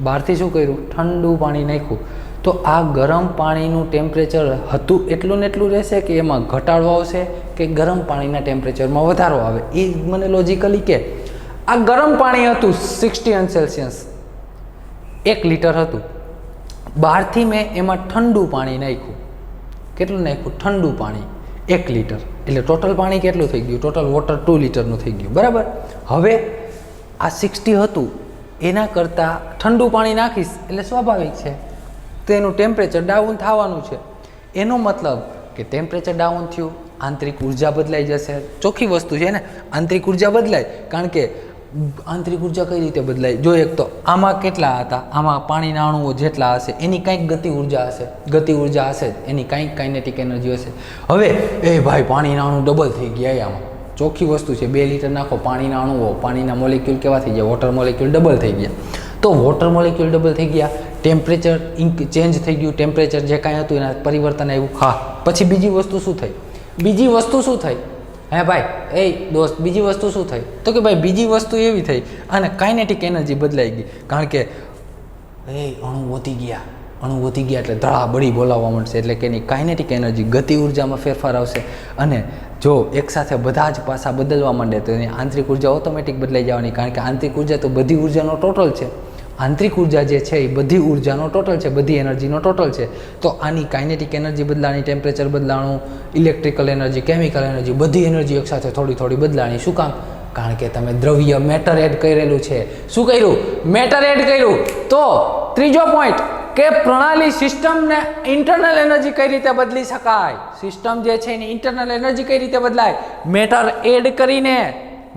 બહારથી શું કર્યું? ઠંડુ પાણી નાખ્યું. તો આ ગરમ પાણીનું ટેમ્પરેચર હતું એટલું ને એટલું રહેશે કે એમાં ઘટાડો આવશે કે ગરમ પાણીના ટેમ્પરેચરમાં વધારો આવે? એ મને લોજિકલી કે આ ગરમ પાણી હતું 60°C, 1 લીટર હતું. બહારથી મેં એમાં ઠંડુ પાણી નાખ્યું. કેટલું નાખ્યું? ઠંડુ પાણી 1 લીટર. એટલે ટોટલ પાણી કેટલું થઈ ગયું? ટોટલ વોટર 2 લીટરનું થઈ ગયું. બરાબર. હવે આ 60 હતું એના કરતાં ઠંડુ પાણી નાખીશ એટલે સ્વાભાવિક છે તો એનું ટેમ્પરેચર ડાઉન થવાનું છે. એનો મતલબ કે ટેમ્પરેચર ડાઉન થયું, આંતરિક ઉર્જા બદલાઈ જશે. ચોખ્ખી વસ્તુ છે ને, આંતરિક ઉર્જા બદલાય. કારણ કે આંતરિક ઉર્જા કઈ રીતે બદલાય? જો એક તો આમાં કેટલા હતા? આમાં પાણીના અણુઓ જેટલા હશે એની કંઈક ગતિ ઉર્જા હશે. ગતિ ઉર્જા હશે એની કંઈક કાઇનેટિક એનર્જી હશે. હવે એ ભાઈ પાણીના અણુ ડબલ થઈ ગયા. આમાં ચોખ્ખી વસ્તુ છે. 2 લીટર નાખો, પાણીના અણુઓ, પાણીના મોલેક્યુલ કેવા થઈ ગયા? વોટર મોલેક્યુલ ડબલ થઈ ગયા. તો વોટર મોલેક્યુલ ડબલ થઈ ગયા, ટેમ્પરેચર ચેન્જ થઈ ગયું, ટેમ્પરેચર જે કાંઈ હતું એના પરિવર્તન આવ્યું. હા, પછી બીજી વસ્તુ શું થઈ? બીજી વસ્તુ શું થઈ? હે ભાઈ, એ દોસ્ત, બીજી વસ્તુ શું થઈ? તો કે ભાઈ બીજી વસ્તુ એવી થઈ અને કાઇનેટિક એનર્જી બદલાઈ ગઈ. કારણ કે અણુ વધી ગયા. અણુ વધી ગયા એટલે ધડા બળી બોલાવવા મળશે. એટલે કે એની કાઇનેટિક એનર્જી, ગતિ ઉર્જામાં ફેરફાર આવશે. અને જો એકસાથે બધા જ પાસા બદલવા માંડે તો એની આંતરિક ઉર્જા ઓટોમેટિક બદલાઈ જવાની. કારણ કે આંતરિક ઉર્જા તો બધી ઉર્જાનો ટોટલ છે. આંતરિક ઉર્જા જે છે એ બધી ઉર્જાનો ટોટલ છે, બધી એનર્જીનો ટોટલ છે. તો આની કાઇનેટિક એનર્જી બદલાણી, ટેમ્પરેચર બદલાણું, ઇલેક્ટ્રિકલ એનર્જી, કેમિકલ એનર્જી, બધી એનર્જી એકસાથે થોડી થોડી બદલાણી. શું કામ? કારણ કે તમે દ્રવ્ય મેટર એડ કરેલું છે. શું કર્યું? મેટર એડ કર્યું. તો ત્રીજો પોઈન્ટ કે પ્રણાલી, સિસ્ટમને ઇન્ટરનલ એનર્જી કઈ રીતે બદલી શકાય? સિસ્ટમ જે છે એની ઇન્ટરનલ એનર્જી કઈ રીતે બદલાય? મેટર એડ કરીને.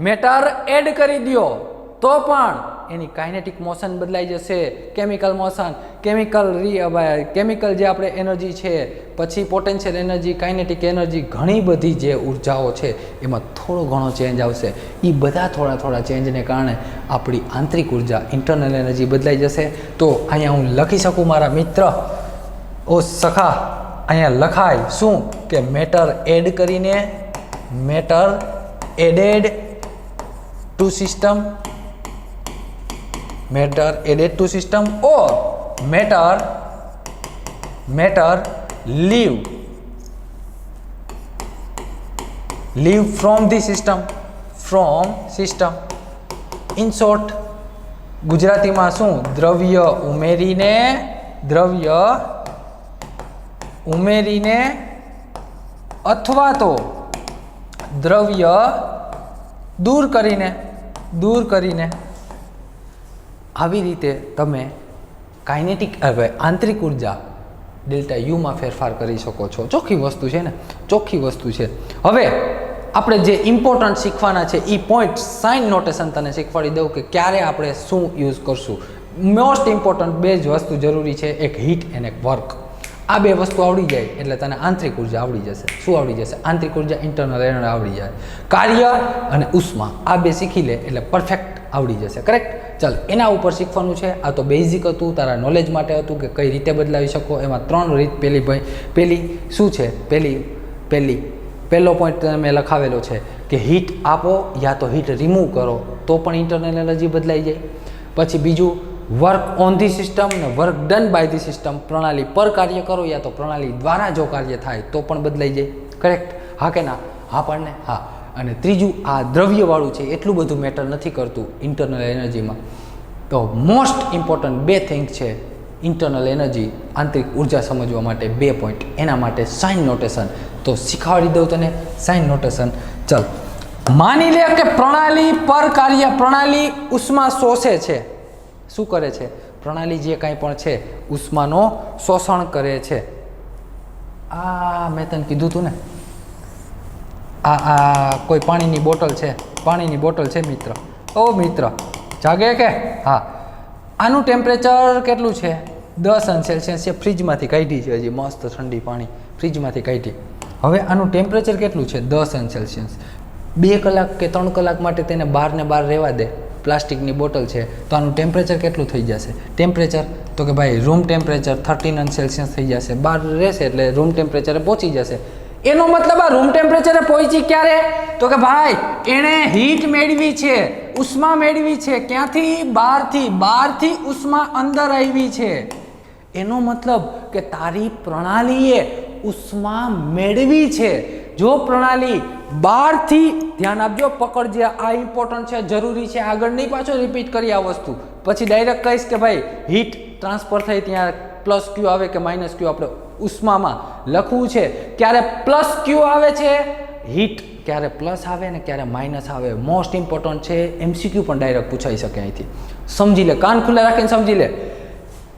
મેટર એડ કરી દો તો પણ એની કાઇનેટિક મોશન બદલાઈ જશે, કેમિકલ મોશન, કેમિકલ જે આપણે એનર્જી છે, પછી પોટેન્શિયલ એનર્જી, કાઇનેટિક એનર્જી, ઘણી બધી જે ઉર્જાઓ છે એમાં થોડો ઘણો ચેન્જ આવશે. એ બધા થોડા થોડા ચેન્જને કારણે આપણી આંતરિક ઉર્જા, ઇન્ટરનલ એનર્જી બદલાઈ જશે. તો અહીંયા હું લખી શકું મારા મિત્ર, ઓ સખા, અહીંયા લખાય શું કે મેટર એડ કરીને, matter added to system, matter added to system, or matter leave from the system. In short, ગુજરાતીમાં શું? દ્રવ્ય ઉમેરીને અથવા તો દ્રવ્ય દૂર કરીને આવી રીતે તમે કાઇનેટિક આંતરિક ઉર્જા ડેલ્ટા યુમાં ફેરફાર કરી શકો છો. ચોખ્ખી વસ્તુ છે ને, ચોખ્ખી વસ્તુ છે. હવે આપણે જે ઇમ્પોર્ટન્ટ શીખવાના છે એ પોઈન્ટ સાઇન નોટેશન તને શીખવાડી દઉં કે ક્યારે આપણે શું યુઝ કરશું. મોસ્ટ ઇમ્પોર્ટન્ટ 2 જ વસ્તુ જરૂરી છે, એક હીટ અને એક વર્ક. આ 2 વસ્તુ આવડી જાય એટલે તને આંતરિક ઉર્જા આવડી જશે. શું આવડી જશે? આંતરિક ઉર્જા, ઇન્ટરનલ એનર્જી આવડી જાય. કાર્ય અને ઉષ્મા આ 2 શીખી લે એટલે પરફેક્ટ આવડી જશે. કરેક્ટ? ચાલ, એના ઉપર શીખવાનું છે. આ તો બેઝિક હતું, તારા નોલેજ માટે હતું કે કઈ રીતે બદલાવી શકો. એમાં 3 રીત. પહેલી શું છે? પહેલો પોઈન્ટ મેં લખાવેલો છે કે હીટ આપો યા તો હીટ રિમૂવ કરો તો પણ ઇન્ટરનલ એનર્જી બદલાઈ જાય. પછી બીજું વર્ક ઓન ધી સિસ્ટમ ને work done by the system. પ્રણાલી પર કાર્ય કરો યા તો પ્રણાલી દ્વારા જો કાર્ય થાય તો પણ બદલાઈ જાય. કરેક્ટ? હા કે ના? હા પણ ને? હા. અને ત્રીજું, આ દ્રવ્યવાળું છે એટલું બધું મેટર નથી કરતું ઇન્ટરનલ એનર્જીમાં. તો મોસ્ટ ઇમ્પોર્ટન્ટ 2 થિંગ છે ઇન્ટરનલ એનર્જી, આંતરિક ઉર્જા સમજવા માટે 2 પોઈન્ટ. એના માટે સાઇન નોટેશન તો શીખવાડી દઉં તને. Sign notation. ચાલ, માની લે કે પ્રણાલી પર કાર્ય, પ્રણાલી ઉષ્મા શોષે છે. શું કરે છે? પ્રણાલી જે કાંઈ પણ છે ઉષ્માનો શોષણ કરે છે. આ મેં તને કીધું હતું ને, આ કોઈ પાણીની બોટલ છે મિત્ર. ઓ મિત્ર, જાગે કે? હા, આનું ટેમ્પરેચર કેટલું છે 10°C છે. ફ્રીજમાંથી કાઢી છે હજી મસ્ત ઠંડી પાણી ફ્રીજમાંથી કાઢી. હવે આનું ટેમ્પરેચર કેટલું છે 10°C. 2 કલાક કે 3 કલાક માટે તેને બહાર ને બહાર રહેવા દે, પ્લાસ્ટિકની બોટલ છે, તો આનું ટેમ્પરેચર કેટલું થઈ જશે? ટેમ્પરેચર તો કે ભાઈ રૂમ ટેમ્પરેચર 13°C થઈ જશે. બહાર રહેશે એટલે રૂમ ટેમ્પરેચરે પહોંચી જશે. એનો મતલબ આ રૂમ ટેમ્પરેચરે પહોંચી ક્યારે? તો કે ભાઈ એણે હીટ મેળવી છે, ઉષ્મા મેળવી છે. ક્યાંથી? બહારથી ઉષ્મા અંદર આવી છે. એનો મતલબ કે તારી પ્રણાલીએ ઉષ્મા મેળવી છે. જો પ્રણાલી બહારથી, ધ્યાન આપજો, પકડજે, આ ઇમ્પોર્ટન્ટ છે, જરૂરી છે, આગળ નહીં પાછો રિપીટ કરી આ વસ્તુ, પછી ડાયરેક્ટ કહીશ કે ભાઈ હીટ ટ્રાન્સફર થઈ ત્યાં +Q આવે કે -Q, આપણે ઉષ્મામાં લખવું છે ક્યારે +Q આવે છે, હીટ ક્યારે પ્લસ આવે ને ક્યારે માઇનસ આવે. મોસ્ટ ઇમ્પોર્ટન્ટ છે, MCQ પણ ડાયરેક્ટ પૂછાઈ શકે અહીંથી. સમજી લે, કાન ખુલ્લા રાખીને સમજી લે.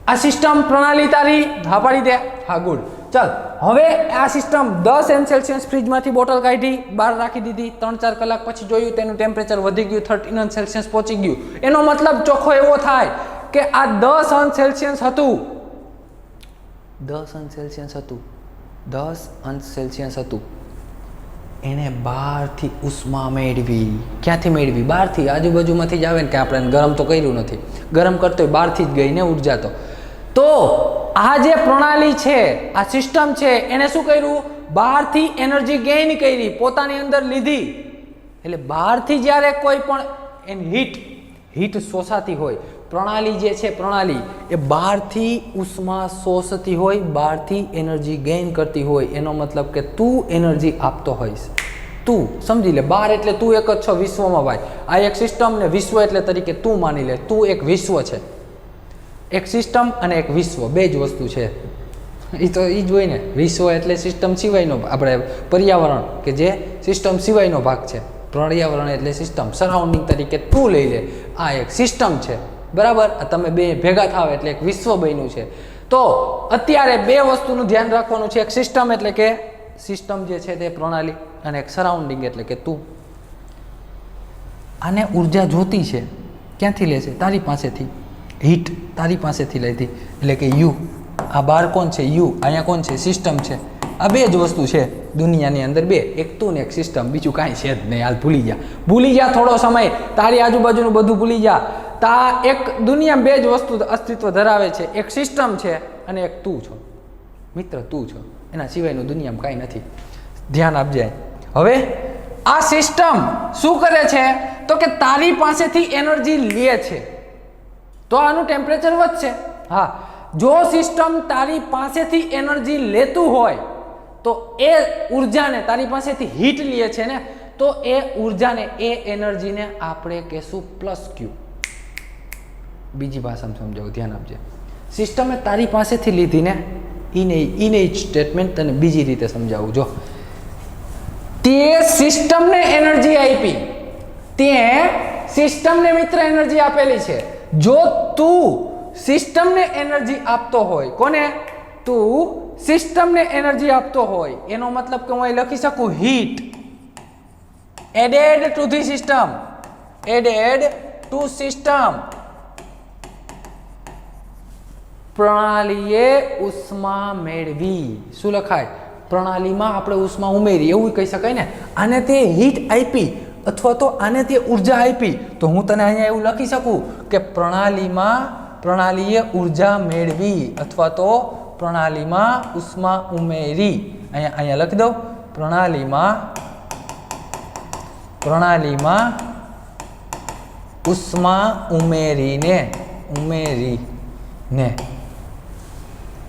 આ સિસ્ટમ પ્રણાલી તારી હા પાડી દે. હા, ગુડ. ચાલ, હવે આ સિસ્ટમ 10°C ફ્રીજમાંથી બોટલ કાઢી બહાર રાખી દીધી. 3-4 કલાક પછી જોયું તેનું ટેમ્પરેચર વધી ગયું, 13°C પહોંચી ગયું. એનો મતલબ ચોખ્ખો એવો થાય કે આ 10°C હતું, 10°C હતું. એણે બહારથી ઉષ્મા મેળવી. ક્યાંથી મેળવી? બહારથી, આજુબાજુમાંથી જ આવે ને, કે આપણે ગરમ તો કર્યું નથી, ગરમ કરતો બહારથી જ ગઈ ને ઉર્જા. તો આ જે પ્રણાલી છે, આ સિસ્ટમ છે, એને શું કર્યું? બહારથી એનર્જી ગેઇન કરી, પોતાની અંદર લીધી. એટલે બહારથી જ્યારે કોઈ પણ એની હીટ શોષાતી હોય, પ્રણાલી જે છે, પ્રણાલી એ બહારથી ઉષ્મા શોષતી હોય, બહારથી એનર્જી ગેઇન કરતી હોય. એનો મતલબ કે તું એનર્જી આપતો હોઈશ. તું સમજી લે, બહાર એટલે તું એક જ છો વિશ્વમાં ભાઈ. આ એક સિસ્ટમ ને વિશ્વ એટલે તરીકે તું માની લે, તું એક વિશ્વ છે. એક સિસ્ટમ અને એક વિશ્વ, બે જ વસ્તુ છે. એ તો એ જ હોય ને. વિશ્વ એટલે સિસ્ટમ સિવાયનો, આપણે પર્યાવરણ કે જે સિસ્ટમ સિવાયનો ભાગ છે. પર્યાવરણ એટલે સિસ્ટમ, સરાઉન્ડિંગ તરીકે તું લઈ લે, આ એક સિસ્ટમ છે. બરાબર? તમે બે ભેગા થાવ એટલે એક વિશ્વ બન્યું છે. તો અત્યારે બે વસ્તુનું ધ્યાન રાખવાનું છે. એક સિસ્ટમ એટલે કે સિસ્ટમ જે છે તે પ્રણાલી, અને એક સરાઉન્ડિંગ એટલે કે તું. આને ઉર્જા જોતી છે, ક્યાંથી લે છે? તારી પાસેથી. હીટ તારી પાસેથી લેતી, એટલે કે યુ. આ બહાર કોણ છે? યુ. અહીંયા કોણ છે? સિસ્ટમ છે. આ બે જ વસ્તુ છે દુનિયાની અંદર, બે, એક તું ને એક સિસ્ટમ. બીજું કાંઈ છે જ નહીં. હાલ ભૂલી જા થોડો સમય, તારી આજુબાજુનું બધું ભૂલી જા. તા એક દુનિયામાં બે જ વસ્તુ અસ્તિત્વ ધરાવે છે, એક સિસ્ટમ છે અને એક તું છો. મિત્ર, તું છો, એના સિવાયનું દુનિયામાં કાંઈ નથી. ધ્યાન આપજે. હવે આ સિસ્ટમ શું કરે છે? તો કે તારી પાસેથી એનર્જી લે છે, તો આનું ટેમ્પરેચર વધશે. હા, જો સિસ્ટમ તારી પાસેથી એનર્જી લેતું હોય તો એ ઉર્જાને, તારી પાસેથી હીટ લે છે ને, તો એ ઉર્જાને, એ એનર્જીને આપણે કહેશું +Q. બીજી ભાષામાં સમજાવું, ધ્યાન આપજે. સિસ્ટમે તારી પાસેથી લીધી ને, ઈને જ સ્ટેટમેન્ટ તને બીજી રીતે સમજાવું. જો તે સિસ્ટમને એનર્જી આપી, તે સિસ્ટમને મિત્ર એનર્જી આપેલી છે. જો તું સિસ્ટમને એનર્જી આપતો હોય, કોને? તું સિસ્ટમને એનર્જી આપતો હોય, એનો મતલબ કે હું અહીં લખી શકું heat added to the system, added to system. પ્રણાલીએ ઉષ્મા મેળવી. શું લખાય? પ્રણાલીમાં આપણે ઉષ્મા ઉમેરી, એવું કહી શકાય ને. આને તે હીટ આપી અથવા તો આને તે ઉર્જા આપી, તો હું તને અહીંયા એવું લખી શકું કે પ્રણાલીએ ઉર્જા મેળવી અથવા તો પ્રણાલીમાં ઉષ્મા ઉમેરી. અહીંયા લખી દઉં, પ્રણાલીમાં ઉષ્મા ઉમેરીને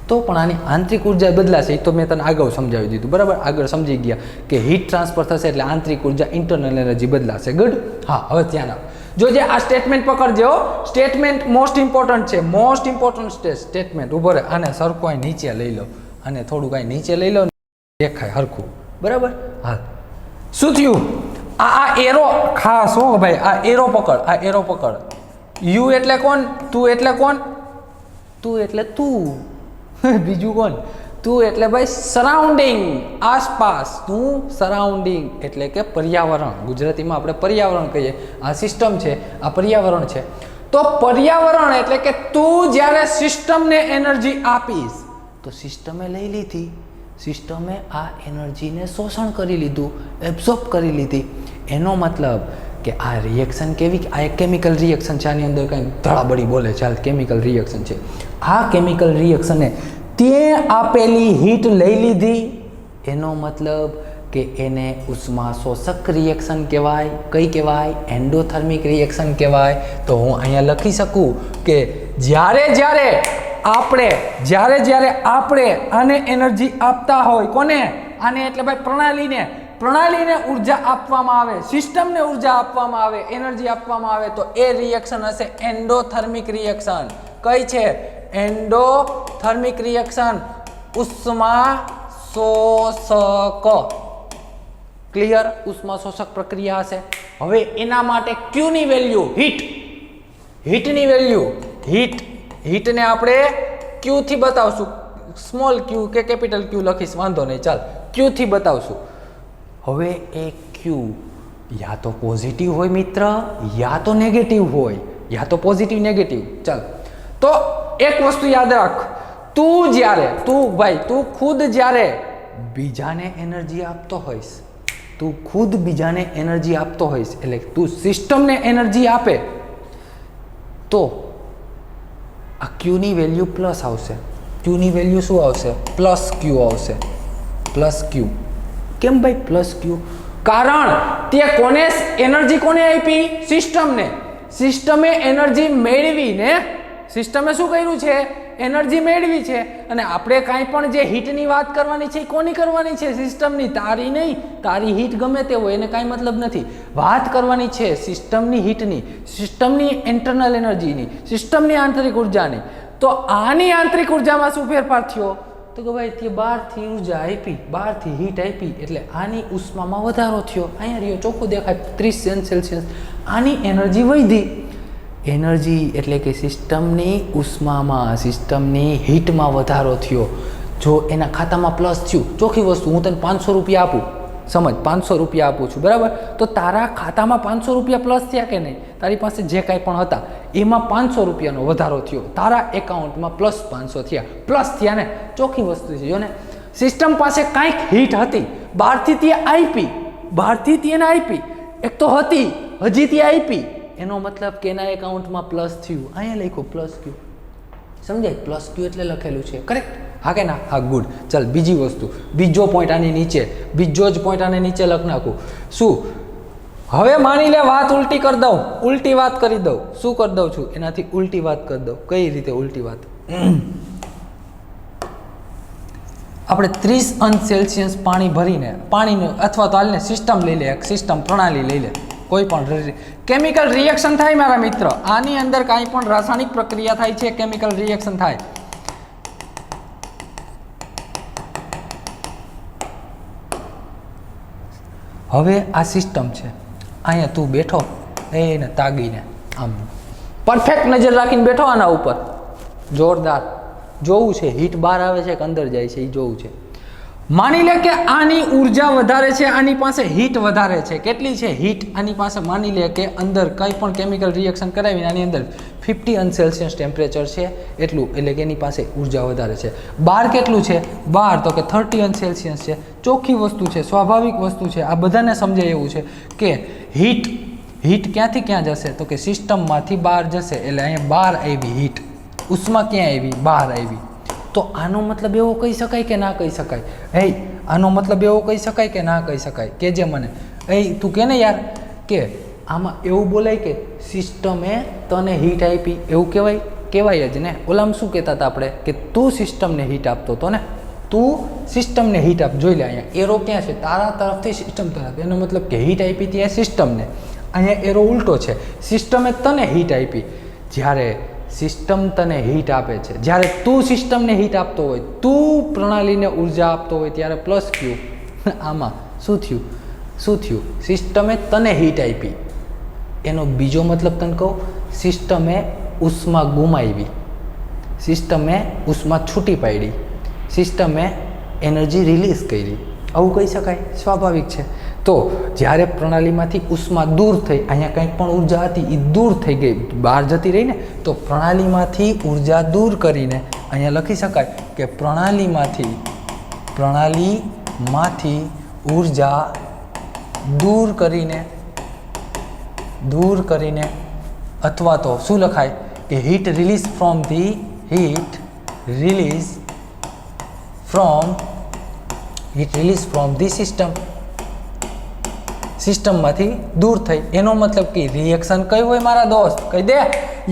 તો પણ આની આંતરિક ઉર્જા બદલાશે. એ તો મેં તને આગળ સમજાવી દીધું, બરાબર? આગળ સમજી ગયા કે હીટ ટ્રાન્સફર થશે એટલે આંતરિક ઉર્જા, ઇન્ટરનલ એનર્જી બદલાશે. ગુડ. હા, હવે ધ્યાન આપ. જોજે આ સ્ટેટમેન્ટ પકડજો. સ્ટેટમેન્ટ મોસ્ટ ઇમ્પોર્ટન્ટ છે, મોસ્ટ ઇમ્પોર્ટન્ટ સ્ટેટમેન્ટ. ઉભો રહે, આને સરખું અહીં નીચે લઈ લો, અને થોડુંક અહીં નીચે લઈ લો, દેખાય હરખું, બરાબર? હા, શું થયું? આ એરો ખાસ હો ભાઈ, આ એરો પકડ, આ એરો પકડ. યુ એટલે કોણ? તું એટલે કોણ? તું એટલે તું. બીજું કોણ? તું એટલે ભાઈ સરાઉન્ડિંગ, આસપાસ. તું સરાઉન્ડિંગ એટલે કે પર્યાવરણ. ગુજરાતીમાં આપણે પર્યાવરણ કહીએ. આ સિસ્ટમ છે, આ પર્યાવરણ છે. તો પર્યાવરણ એટલે કે તું જ્યારે સિસ્ટમને એનર્જી આપીશ તો સિસ્ટમે લઈ લીધી, સિસ્ટમે આ એનર્જીને શોષણ કરી લીધું, એબ્ઝોર્બ કરી લીધી. એનો મતલબ કે આ રિએક્શન કેવી, આ એક કેમિકલ રિએક્શન છે, આની અંદર કંઈ ધડાબડી બોલે છે, આ કેમિકલ રિએક્શન છે. આ કેમિકલ રિએક્શને તે આપેલી હીટ લઈ લીધી, એનો મતલબ કે એને ઉષ્મા શોષક રિએક્શન કહેવાય. કઈ કહેવાય? એન્ડોથર્મિક રિએક્શન કહેવાય. તો હું અહીંયા લખી શકું કે જ્યારે જ્યારે આપણે આને એનર્જી આપતા હોય, કોને? આને એટલે ભાઈ પ્રણાલીને ઉર્જા આપવામાં આવે, સિસ્ટમને ઉર્જા આપવામાં આવે, એનર્જી આપવામાં આવે, તો એ રિએક્શન હશે એન્ડોથર્મિક રિએક્શન. કઈ છે? એન્ડોથર્મિક રિએક્શન, ઉષ્મા શોષક. ક્લિયર? ઉષ્મા શોષક પ્રક્રિયા હશે. હવે એના માટે Q ની વેલ્યુ, હીટની વેલ્યુ, હીટને આપણે Q થી બતાવશું. સ્મોલ q કે કેપિટલ Q લખીશ, વાંધો નહીં, ચાલ Q થી બતાવશું. હવે એ Q યા તો પોઝિટિવ હોય મિત્ર, યા તો નેગેટિવ હોય, યા તો પોઝિટિવ નેગેટિવ. ચાલ, તો એક વસ્તુ યાદ રાખ, તું ખુદ જ્યારે બીજાને એનર્જી આપતો હોઈશ, એટલે તું સિસ્ટમને એનર્જી આપે તો આ Q ની વેલ્યુ પ્લસ આવશે. Q ની વેલ્યુ શું આવશે? પ્લસ Q આવશે. Plus Q. કેમ ભાઈ પ્લસ Q? કારણ તે એનર્જી કોને આપી? સિસ્ટમને. સિસ્ટમે એનર્જી મેળવીને, સિસ્ટમે શું કર્યું છે? એનર્જી મેળવી છે. અને આપણે કાંઈ પણ જે હીટની વાત કરવાની છે, કોની કરવાની છે? સિસ્ટમની. તારી નહીં. તારી હીટ ગમે તે હોય, એને કાંઈ મતલબ નથી. વાત કરવાની છે સિસ્ટમની હીટની, સિસ્ટમની ઇન્ટરનલ એનર્જીની, સિસ્ટમની આંતરિક ઉર્જાની. તો આની આંતરિક ઉર્જામાં શું ફેરફાર થયો? તો કે ભાઈ તે બહારથી ઉર્જા આપી, બહારથી હીટ આપી, એટલે આની ઉષ્મામાં વધારો થયો. અહીંયા રહ્યો ચોખ્ખું દેખાય 30 સેલ્સિયસ. આની એનર્જી વધી. એનર્જી એટલે કે સિસ્ટમની ઉષ્મામાં, સિસ્ટમની હીટમાં વધારો થયો. જો એના ખાતામાં પ્લસ થયું, ચોખ્ખી વસ્તુ, હું તને 500 રૂપિયા આપું, સમજ 500 રૂપિયા આપું છું, બરાબર? તો તારા ખાતામાં 500 રૂપિયા પ્લસ થયા કે નહીં? તારી પાસે જે કાંઈ પણ હતા એમાં 500 રૂપિયાનો વધારો થયો, તારા એકાઉન્ટમાં પ્લસ 500 થયા. પ્લસ થયા ને, ચોખ્ખી વસ્તુ છે. જો ને, સિસ્ટમ પાસે કાંઈક હીટ હતી, બહારથી ત્યાં આપી, એક તો હતી, હજી ત્યાં આપી, એનો મતલબ કે એના એકાઉન્ટમાં પ્લસ થયું. અહીંયા લખ્યું પ્લસ Q. સમજાય? પ્લસ Q એટલે લખેલું છે, કરેક્ટ? હા કે ના? હા, ગુડ. ચાલ, બીજી વસ્તુ, બીજો પોઈન્ટ આની નીચે, બીજો જ પોઈન્ટ આને નીચે લખ નાખું. શું? હવે માની લે વાત ઉલટી કરી દઉં, ઉલટી વાત કરી દઉં. શું કરી દઉં છું? એનાથી ઉલટી વાત કરી દઉં. કઈ રીતે ઉલટી વાત? આપણે 30 અંશ સેલ્સિયસ પાણી ભરીને, પાણીનું અથવા તો હાલને સિસ્ટમ લઈ લે, એક સિસ્ટમ પ્રણાલી લઈ લે, કોઈ પણ કેમિકલ રિએક્શન થાય મારા મિત્ર, આની અંદર કાંઈ પણ રાસાયણિક પ્રક્રિયા થાય છે, કેમિકલ રિએક્શન થાય. હવે આ સિસ્ટમ છે, અહીંયા તું બેઠો એને તાગીને આમ પરફેક્ટ નજર રાખીને બેઠો આના ઉપર, જોરદાર જોવું છે હીટ બહાર આવે છે કે અંદર જાય છે એ જોવું છે. માની લે કે આની ઉર્જા વધારે છે, આની પાસે હીટ વધારે છે. કેટલી છે હીટ આની પાસે? માની લે કે અંદર કંઈ પણ કેમિકલ રિએક્શન કરાવીને આની અંદર 50 અંશ સેલ્સિયસ ટેમ્પરેચર છે એટલું, એટલે કે એની પાસે ઉર્જા વધારે છે. બહાર કેટલું છે? બહાર તો કે 30 અંશ સેલ્સિયસ છે. ચોખ્ખી વસ્તુ છે, સ્વાભાવિક વસ્તુ છે, આ બધાને સમજાય એવું છે કે હીટ ક્યાંથી ક્યાં જશે? તો કે સિસ્ટમમાંથી બહાર જશે, એટલે અહીંયા બહાર આવી હીટ, ઉષ્મા ક્યાં આવી? બહાર આવી. તો આનો મતલબ એવો કહી શકાય કે ના કહી શકાય? આનો મતલબ એવો કહી શકાય કે ના કહી શકાય? કે જે મને તું કે ને યાર, કે આમાં એવું બોલાય કે સિસ્ટમે તને હીટ આપી, એવું કહેવાય જ ને. ઓલામાં શું કહેતા હતા આપણે? કે તું સિસ્ટમને હીટ આપતો હતો ને, તું સિસ્ટમને હીટ આપ. જોઈ લે અહીંયા એરો ક્યાં છે? તારા તરફથી સિસ્ટમ તરફ. એનો મતલબ કે હીટ આપી ત્યાં સિસ્ટમને. અહીંયા એરો ઉલટો છે, સિસ્ટમે તને હીટ આપી. જ્યારે સિસ્ટમ તને હીટ આપે છે, જ્યારે તું સિસ્ટમને હીટ આપતો હોય, તું પ્રણાલીને ઉર્જા આપતો હોય, ત્યારે પ્લસ Q. આમાં શું થયું? સિસ્ટમે તને હીટ આપી. એનો બીજો મતલબ તને કહું, સિસ્ટમે ઉષ્મા ગુમાવી, સિસ્ટમે ઉષ્મા છૂટી પાડી, સિસ્ટમે એનર્જી રિલીઝ કરી. આવું કહી શકાય? સ્વાભાવિક છે. તો જ્યારે પ્રણાલીમાંથી ઉષ્મા દૂર થઈ, અહીંયા કંઈક પણ ઉર્જા હતી એ દૂર થઈ ગઈ, બહાર જતી રહી ને, તો પ્રણાલીમાંથી ઉર્જા દૂર કરીને અહીંયા લખી શકાય કે પ્રણાલીમાંથી ઉર્જા દૂર કરીને અથવા તો શું લખાય કે હીટ રિલીઝ ફ્રોમ ધી સિસ્ટમમાંથી દૂર થઈ. એનો મતલબ કે રિએક્શન કયું હોય મારા દોસ્ત? કહી દે.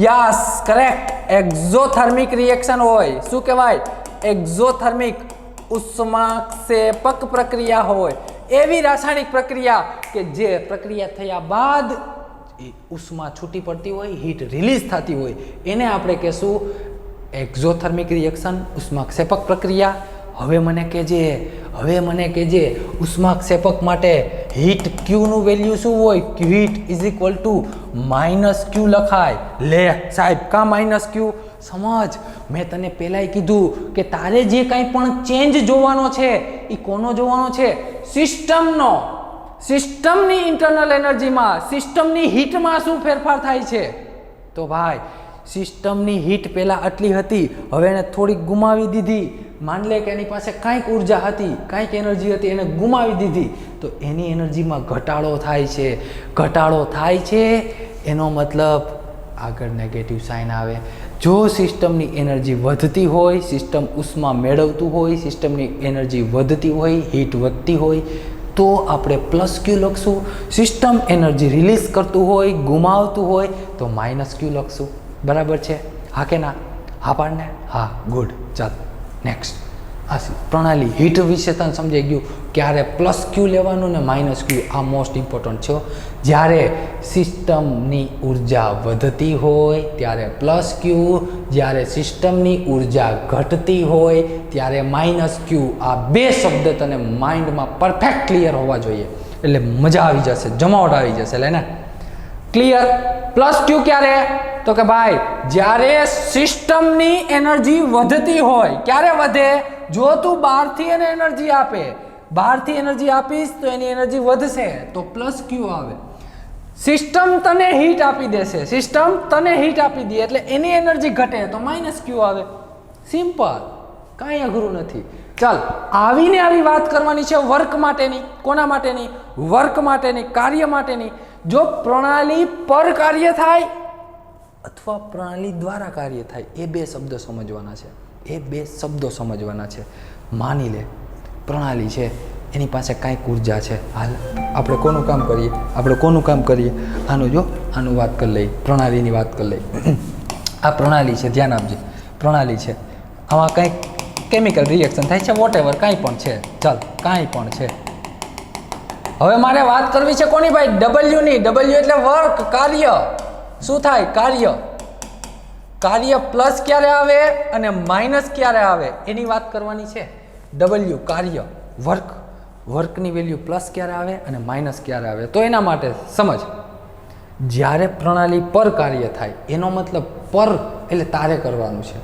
Yes, correct. એક્ઝોથર્મિક રિએક્શન હોય. શું કહેવાય? એક્ઝોથર્મિક. ઉષ્માક્ષેપક પ્રક્રિયા હોય. એવી રાસાયણિક પ્રક્રિયા કે જે પ્રક્રિયા થયા બાદ ઉષ્મા છૂટી પડતી હોય, હીટ રિલીઝ થતી હોય, એને આપણે કહેશું એક્ઝોથર્મિક રિએક્શન, ઉષ્માક્ષેપક પ્રક્રિયા. હવે મને કહેજે ઉષ્માક્ષેપક માટે હીટ ક્યુનું વેલ્યુ શું હોય? Heat is equal to -Q લખાય. લે સાહેબ, કા -Q? સમજ, મેં તને પહેલાંય કીધું કે તારે જે કાંઈ પણ ચેન્જ જોવાનો છે એ કોનો જોવાનો છે? સિસ્ટમનો. સિસ્ટમની ઇન્ટરનલ એનર્જીમાં, સિસ્ટમની હીટમાં શું ફેરફાર થાય છે? તો ભાઈ સિસ્ટમની હીટ પહેલાં આટલી હતી, હવે એને થોડીક ગુમાવી દીધી. માન લે કે એની પાસે કાંઈક ઉર્જા હતી, કાંઈક એનર્જી હતી, એને ગુમાવી દીધી, તો એની એનર્જીમાં ઘટાડો થાય છે. એનો મતલબ આગળ નેગેટિવ સાઇન આવે. જો સિસ્ટમની એનર્જી વધતી હોય, સિસ્ટમ ઉષ્મા મેળવતું હોય, સિસ્ટમની એનર્જી વધતી હોય, હીટ વધતી હોય, તો આપણે +Q લખશું. સિસ્ટમ એનર્જી રિલીઝ કરતું હોય, ગુમાવતું હોય, તો -Q લખશું. બરાબર છે? હા કે ના? હા પાડને? હા, ગુડ. ચાલ નેક્સ્ટ. આ પ્રણાલી હીટ વિશે તને સમજાઈ ગયું. ક્યારે +Q લેવાનું ને -Q, આ મોસ્ટ ઇમ્પોર્ટન્ટ છે. જ્યારે સિસ્ટમની ઉર્જા વધતી હોય ત્યારે +Q, જ્યારે સિસ્ટમની ઉર્જા ઘટતી હોય ત્યારે -Q. આ બે શબ્દ તને માઇન્ડમાં પરફેક્ટ ક્લિયર હોવા જોઈએ, એટલે મજા આવી જશે, જમાવટ આવી જશે. એટલે ને ક્લિયર? +Q ક્યારે? તો કે ભાઈ જ્યારે સિસ્ટમની એનર્જી વધતી હોય. ક્યારે વધે? જો તું બહારથી એને એનર્જી આપે, બહારથી એનર્જી આપીશ તો એની એનર્જી વધશે, તો +Q આવે. સિસ્ટમ તને હીટ આપી દેશે, સિસ્ટમ તને હીટ આપી દે એટલે એની એનર્જી ઘટે તો -Q આવે. સિમ્પલ, કાંઈ અઘરું નથી. ચાલ, આવી વાત કરવાની છે વર્ક માટેની. કોના માટેની? વર્ક માટેની, કાર્ય માટેની. જો પ્રણાલી પર કાર્ય થાય અથવા પ્રણાલી દ્વારા કાર્ય થાય, એ બે શબ્દો સમજવાના છે. માની લે પ્રણાલી છે, એની પાસે કાંઈક ઉર્જા છે. હાલ આપણે કોનું કામ કરીએ? આનું વાત કરી લઈએ, પ્રણાલીની વાત કરી લઈએ. આ પ્રણાલી છે, ધ્યાન આપજે. પ્રણાલી છે, આમાં કંઈક કેમિકલ રિએક્શન થાય છે, વોટેવર કાંઈ પણ છે. ચાલ, કાંઈ પણ છે. હવે મારે વાત કરવી છે કોની ભાઈ? W ની. W એટલે વર્ક, કાર્ય. શું થાય? કાર્ય પ્લસ ક્યારે આવે અને માઇનસ ક્યારે આવે એની વાત કરવાની છે. W કાર્ય, વર્કની વેલ્યુ પ્લસ ક્યારે આવે અને માઇનસ ક્યારે આવે? તો એના માટે સમજ, જ્યારે પ્રણાલી પર કાર્ય થાય એનો મતલબ પર એટલે તારે કરવાનું છે.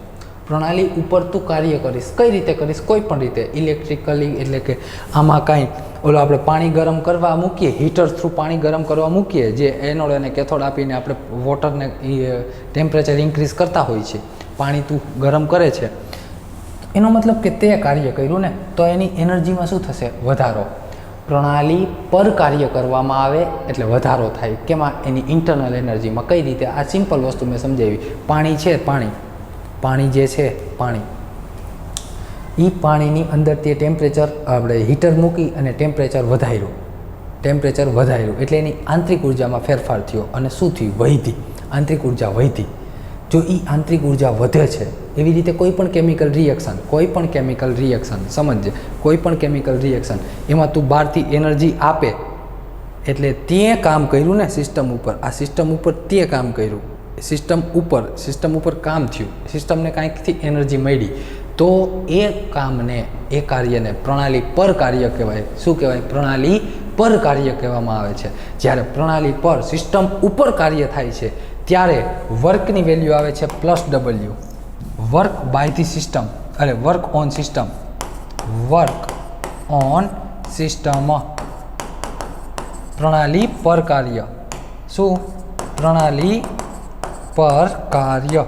પ્રણાલી ઉપર તું કાર્ય કરીશ. કઈ રીતે કરીશ? કોઈ પણ રીતે. ઇલેક્ટ્રિકલી એટલે કે આમાં કાંઈ આપણે પાણી ગરમ કરવા મૂકીએ, હીટર થ્રુ પાણી ગરમ કરવા મૂકીએ, જે એનોડ અને કેથોડ આપીને આપણે વોટરને ટેમ્પરેચર ઇન્ક્રીઝ કરતા હોય છે. પાણી તું ગરમ કરે છે, એનો મતલબ કે તે કાર્ય કર્યું ને, તો એની એનર્જીમાં શું થશે? વધારો. પ્રણાલી પર કાર્ય કરવામાં આવે એટલે વધારો થાય. કેમાં? એની ઇન્ટરનલ એનર્જીમાં. કઈ રીતે? આ સિમ્પલ વસ્તુ મેં સમજાવી. પાણી છે, પાણી જે છે, એ પાણીની અંદર તે ટેમ્પરેચર આપણે હીટર મૂકી અને ટેમ્પરેચર વધાર્યું એટલે એની આંતરિક ઉર્જામાં ફેરફાર થયો અને શું થયું? વધી. આંતરિક ઉર્જા વધી. જો એ આંતરિક ઉર્જા વધે છે, એવી રીતે કોઈ પણ કેમિકલ રિએક્શન સમજજે, કોઈ પણ કેમિકલ રિએક્શન એમાં તું બહારથી એનર્જી આપે એટલે તે કામ કર્યું ને સિસ્ટમ ઉપર. આ સિસ્ટમ ઉપર તે કામ કર્યું, સિસ્ટમ ઉપર કામ થયું, સિસ્ટમને કાંઈકથી એનર્જી મળી, તો એ કામને, એ કાર્યને પ્રણાલી પર કાર્ય કહેવાય. શું કહેવાય? પ્રણાલી પર કાર્ય કહેવામાં આવે છે. જ્યારે પ્રણાલી પર, સિસ્ટમ ઉપર કાર્ય થાય છે ત્યારે વર્કની વેલ્યુ આવે છે +W. Work by the system, work on system પ્રણાલી પર કાર્ય શું પ્રણાલી પર કાર્ય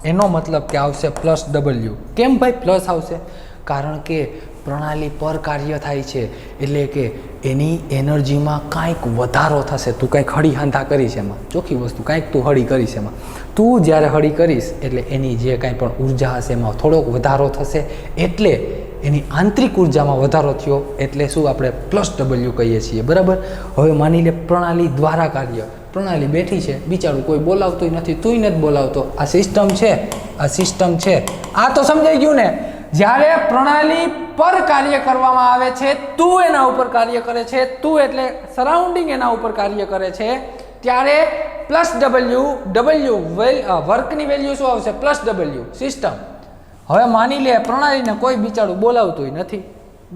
એનો મતલબ કે આવશે +W કેમ ભાઈ પ્લસ આવશે કારણ કે પ્રણાલી પર કાર્ય થાય છે એટલે કે એની એનર્જીમાં કાંઈક વધારો થશે તું કંઈક હળી હાંધા કરીશ એમાં ચોખ્ખી વસ્તુ કાંઈક તું હળી કરીશ એમાં તું જ્યારે હળી કરીશ એટલે એની જે કાંઈ પણ ઉર્જા હશે એમાં થોડોક વધારો થશે એટલે એની આંતરિક ઉર્જામાં વધારો થયો એટલે શું આપણે +W કહીએ છીએ બરાબર હવે માની લે પ્રણાલી દ્વારા કાર્ય પ્રણાલી બેઠી છે બિચારું કોઈ બોલાવતું નથી તુંય નથી બોલાવતો આ સિસ્ટમ છે આ તો સમજાઈ ગયું ને જ્યારે પ્રણાલી પર કાર્ય કરવામાં આવે છે તું એના ઉપર કાર્ય કરે છે તું એટલે સરાઉન્ડિંગ એના ઉપર કાર્ય કરે છે ત્યારે +W વર્કની વેલ્યુ શું આવશે +W સિસ્ટમ હવે માની લે પ્રણાલીને કોઈ બિચારું બોલાવતું નથી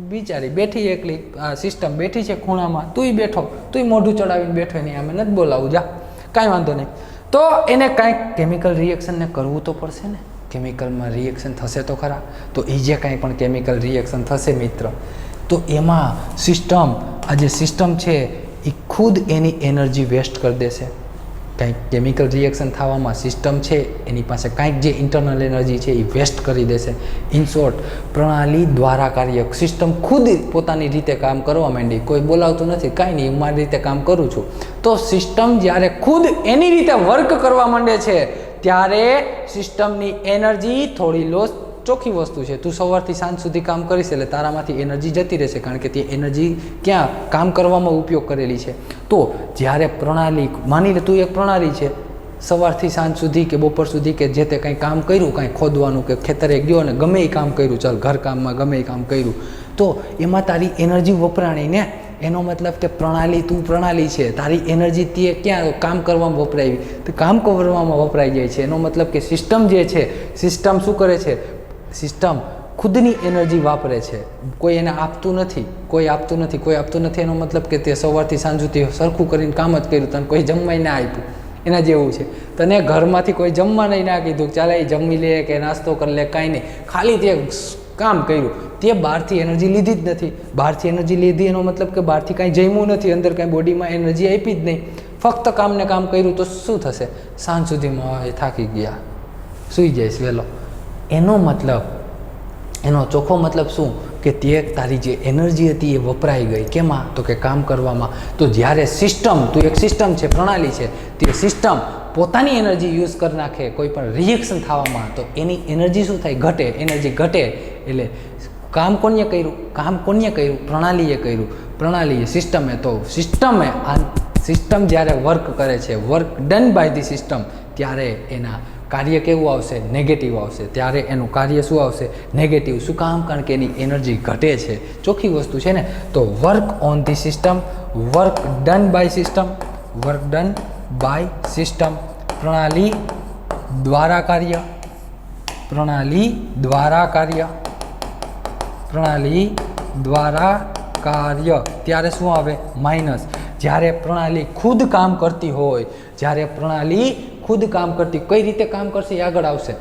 બિચારી બેઠી એકલી આ સિસ્ટમ બેઠી છે ખૂણામાં તુંય બેઠો તુંય મોઢું ચડાવીને બેઠો નહીં અમે નથી બોલાવું જા કાંઈ વાંધો નહીં તો એને કાંઈક કેમિકલ રિએક્શનને કરવું તો પડશે ને કેમિકલમાં રિએક્શન થશે તો ખરા તો એ જે કાંઈ પણ કેમિકલ રિએક્શન થશે મિત્ર તો એમાં સિસ્ટમ આ જે સિસ્ટમ છે એ ખુદ એની એનર્જી વેસ્ટ કરી દેશે કંઈક કેમિકલ રિએક્શન થવામાં સિસ્ટમ છે એની પાસે કાંઈક જે ઇન્ટરનલ એનર્જી છે એ વેસ્ટ કરી દેશે ઇન શોર્ટ પ્રણાલી દ્વારા કાર્ય સિસ્ટમ ખુદ પોતાની રીતે કામ કરવા માંડી કોઈ બોલાવતું નથી કાંઈ નહીં હું મારી રીતે કામ કરું છું તો સિસ્ટમ જ્યારે ખુદ એની રીતે વર્ક કરવા માંડે છે ત્યારે સિસ્ટમની એનર્જી થોડી લોસ ચોખ્ખી વસ્તુ છે તું સવારથી સાંજ સુધી કામ કરીશ એટલે તારામાંથી એનર્જી જતી રહેશે કારણ કે તે એનર્જી ક્યાં કામ કરવામાં ઉપયોગ કરેલી છે તો જ્યારે પ્રણાલી માની લે તું એક પ્રણાલી છે સવારથી સાંજ સુધી કે બપોર સુધી કે જે તે કંઈ કામ કર્યું કાંઈ ખોદવાનું કે ખેતરે ગયો અને ગમે એ કામ કર્યું ચાલ ઘરકામમાં ગમે એ કામ કર્યું તો એમાં તારી એનર્જી વપરાણી ને એનો મતલબ કે પ્રણાલી તું પ્રણાલી છે તારી એનર્જી તે ક્યાં કામ કરવામાં વપરાય તો કામ કરવામાં વપરાઈ જાય છે એનો મતલબ કે સિસ્ટમ જે છે સિસ્ટમ શું કરે છે સિસ્ટમ ખુદની એનર્જી વાપરે છે કોઈ એને આપતું નથી એનો મતલબ કે તે સવારથી સાંજ સુધી સરખું કરીને કામ જ કર્યું તને કોઈ જમવાય ના આપ્યું એના જેવું છે તને ઘરમાંથી કોઈ જમવા નહીં ના કીધું ચાલે એ જમી લે કે નાસ્તો કરી લે કાંઈ નહીં ખાલી તે કામ કર્યું તે બહારથી એનર્જી લીધી જ નથી બહારથી એનર્જી લીધી એનો મતલબ કે બહારથી કાંઈ જમ્યું નથી અંદર કાંઈ બોડીમાં એનર્જી આપી જ નહીં ફક્ત કામને કામ કર્યું તો શું થશે સાંજ સુધીમાં થાકી ગયા સૂઈ જઈશ વહેલો એનો ચોખ્ખો મતલબ શું કે તે તારી જે એનર્જી હતી એ વપરાઈ ગઈ કેમાં તો કે કામ કરવામાં તો જ્યારે સિસ્ટમ તું એક સિસ્ટમ છે પ્રણાલી છે તે સિસ્ટમ પોતાની એનર્જી યુઝ કરી નાખે કોઈ પણ રિએક્શન થવામાં તો એની એનર્જી શું થાય એનર્જી ઘટે એટલે કામ કોને કર્યું પ્રણાલીએ સિસ્ટમે તો સિસ્ટમ જ્યારે વર્ક કરે છે work done by the system ત્યારે એના કાર્ય કેવું આવશે નેગેટિવ આવશે ત્યારે એનું કાર્ય શું આવશે નેગેટિવ શું કામ કારણ કે એની એનર્જી ઘટે છે ચોખ્ખી વસ્તુ છે ને તો work on the system work done by system પ્રણાલી દ્વારા કાર્ય ત્યારે શું આવે માઇનસ જ્યારે પ્રણાલી ખુદ કામ કરતી હોય કઈ રીતે કામ કરશે એ આગળ આવશે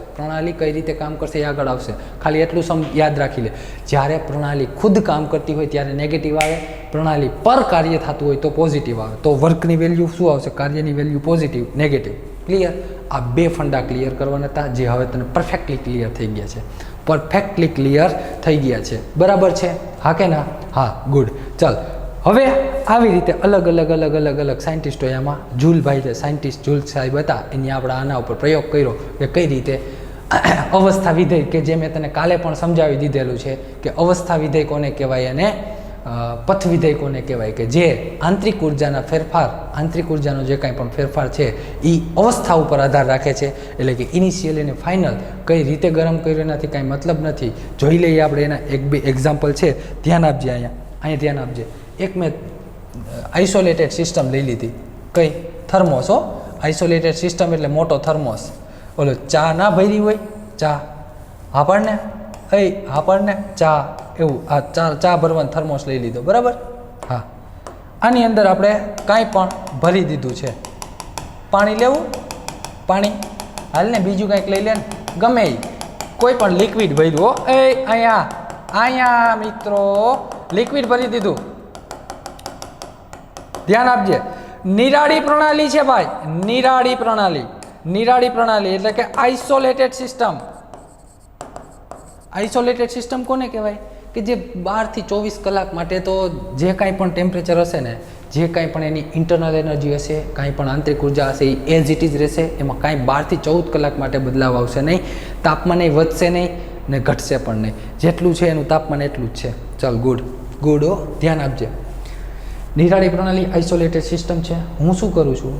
ખાલી એટલું યાદ રાખી લે જ્યારે પ્રણાલી ખુદ કામ કરતી હોય ત્યારે નેગેટિવ આવે પ્રણાલી પર કાર્ય થતું હોય તો પોઝિટિવ આવે તો વર્કની વેલ્યુ શું આવશે કાર્યની વેલ્યુ પોઝિટિવ નેગેટિવ ક્લિયર આ બે ફંડા ક્લિયર કરવાના હતા જે હવે તને પરફેક્ટલી ક્લિયર થઈ ગયા છે બરાબર છે હા કે ના હા ગુડ ચાલ હવે આવી રીતે અલગ અલગ સાયન્ટિસ્ટોએ આમાં જૂલભાઈ જે સાયન્ટિસ્ટ જૂલ સાહેબ હતા એની આપણે આના ઉપર પ્રયોગ કર્યો કે કઈ રીતે અવસ્થા વિધેય કે જે મેં તને કાલે પણ સમજાવી દીધેલું છે કે અવસ્થા વિધેય કોને કહેવાય અને પથ વિધેય કોને કહેવાય કે જે આંતરિક ઉર્જાનો જે કાંઈ પણ ફેરફાર છે એ અવસ્થા ઉપર આધાર રાખે છે એટલે કે ઇનિશિયલ અને ફાઇનલ કઈ રીતે ગરમ કર્યું એનાથી કાંઈ મતલબ નથી જોઈ લઈએ આપણે એના એક બે એક્ઝામ્પલ છે ધ્યાન આપજે અહીંયા ધ્યાન આપજે એક મેં આઇસોલેટેડ સિસ્ટમ લઈ લીધી કઈ થર્મોસ આઇસોલેટેડ સિસ્ટમ એટલે મોટો થર્મોસ ઓલો ચા ના ભરી હોય ચા આપણને ચા એવું આ ચા ભરવાનો થર્મોસ લઈ લીધો બરાબર હા આની અંદર આપણે કાંઈ પણ ભરી દીધું છે પાણી લેવું હાલ ને બીજું કાંઈક લઈ લે ને ગમે કોઈ પણ લિક્વિડ ભર્યું અહીંયા મિત્રો લિક્વિડ ભરી દીધું ધ્યાન આપજે. નિરાળી પ્રણાલી છે ભાઈ, નિરાળી પ્રણાલી. નિરાળી પ્રણાલી એટલે કે આઇસોલેટેડ સિસ્ટમ. આઇસોલેટેડ સિસ્ટમ કોને કહેવાય? કે જે 12 થી 24 કલાક માટે તો જે કાંઈ પણ ટેમ્પરેચર હશે ને, જે કાંઈ પણ એની ઇન્ટરનલ એનર્જી હશે, કાંઈ પણ આંતરિક ઉર્જા હશે, એ એઝ ઇટ ઇઝ રહેશે. એમાં કાંઈ 12 થી 14 કલાક માટે બદલાવ આવશે નહીં. તાપમાન વધશે નહીં ને ઘટશે પણ નહીં. જેટલું છે એનું તાપમાન એટલું જ છે. ચાલ ગુડ ગુડ હો, ધ્યાન આપજે. નિરાળી પ્રણાલી આઇસોલેટેડ સિસ્ટમ છે. હું શું કરું છું,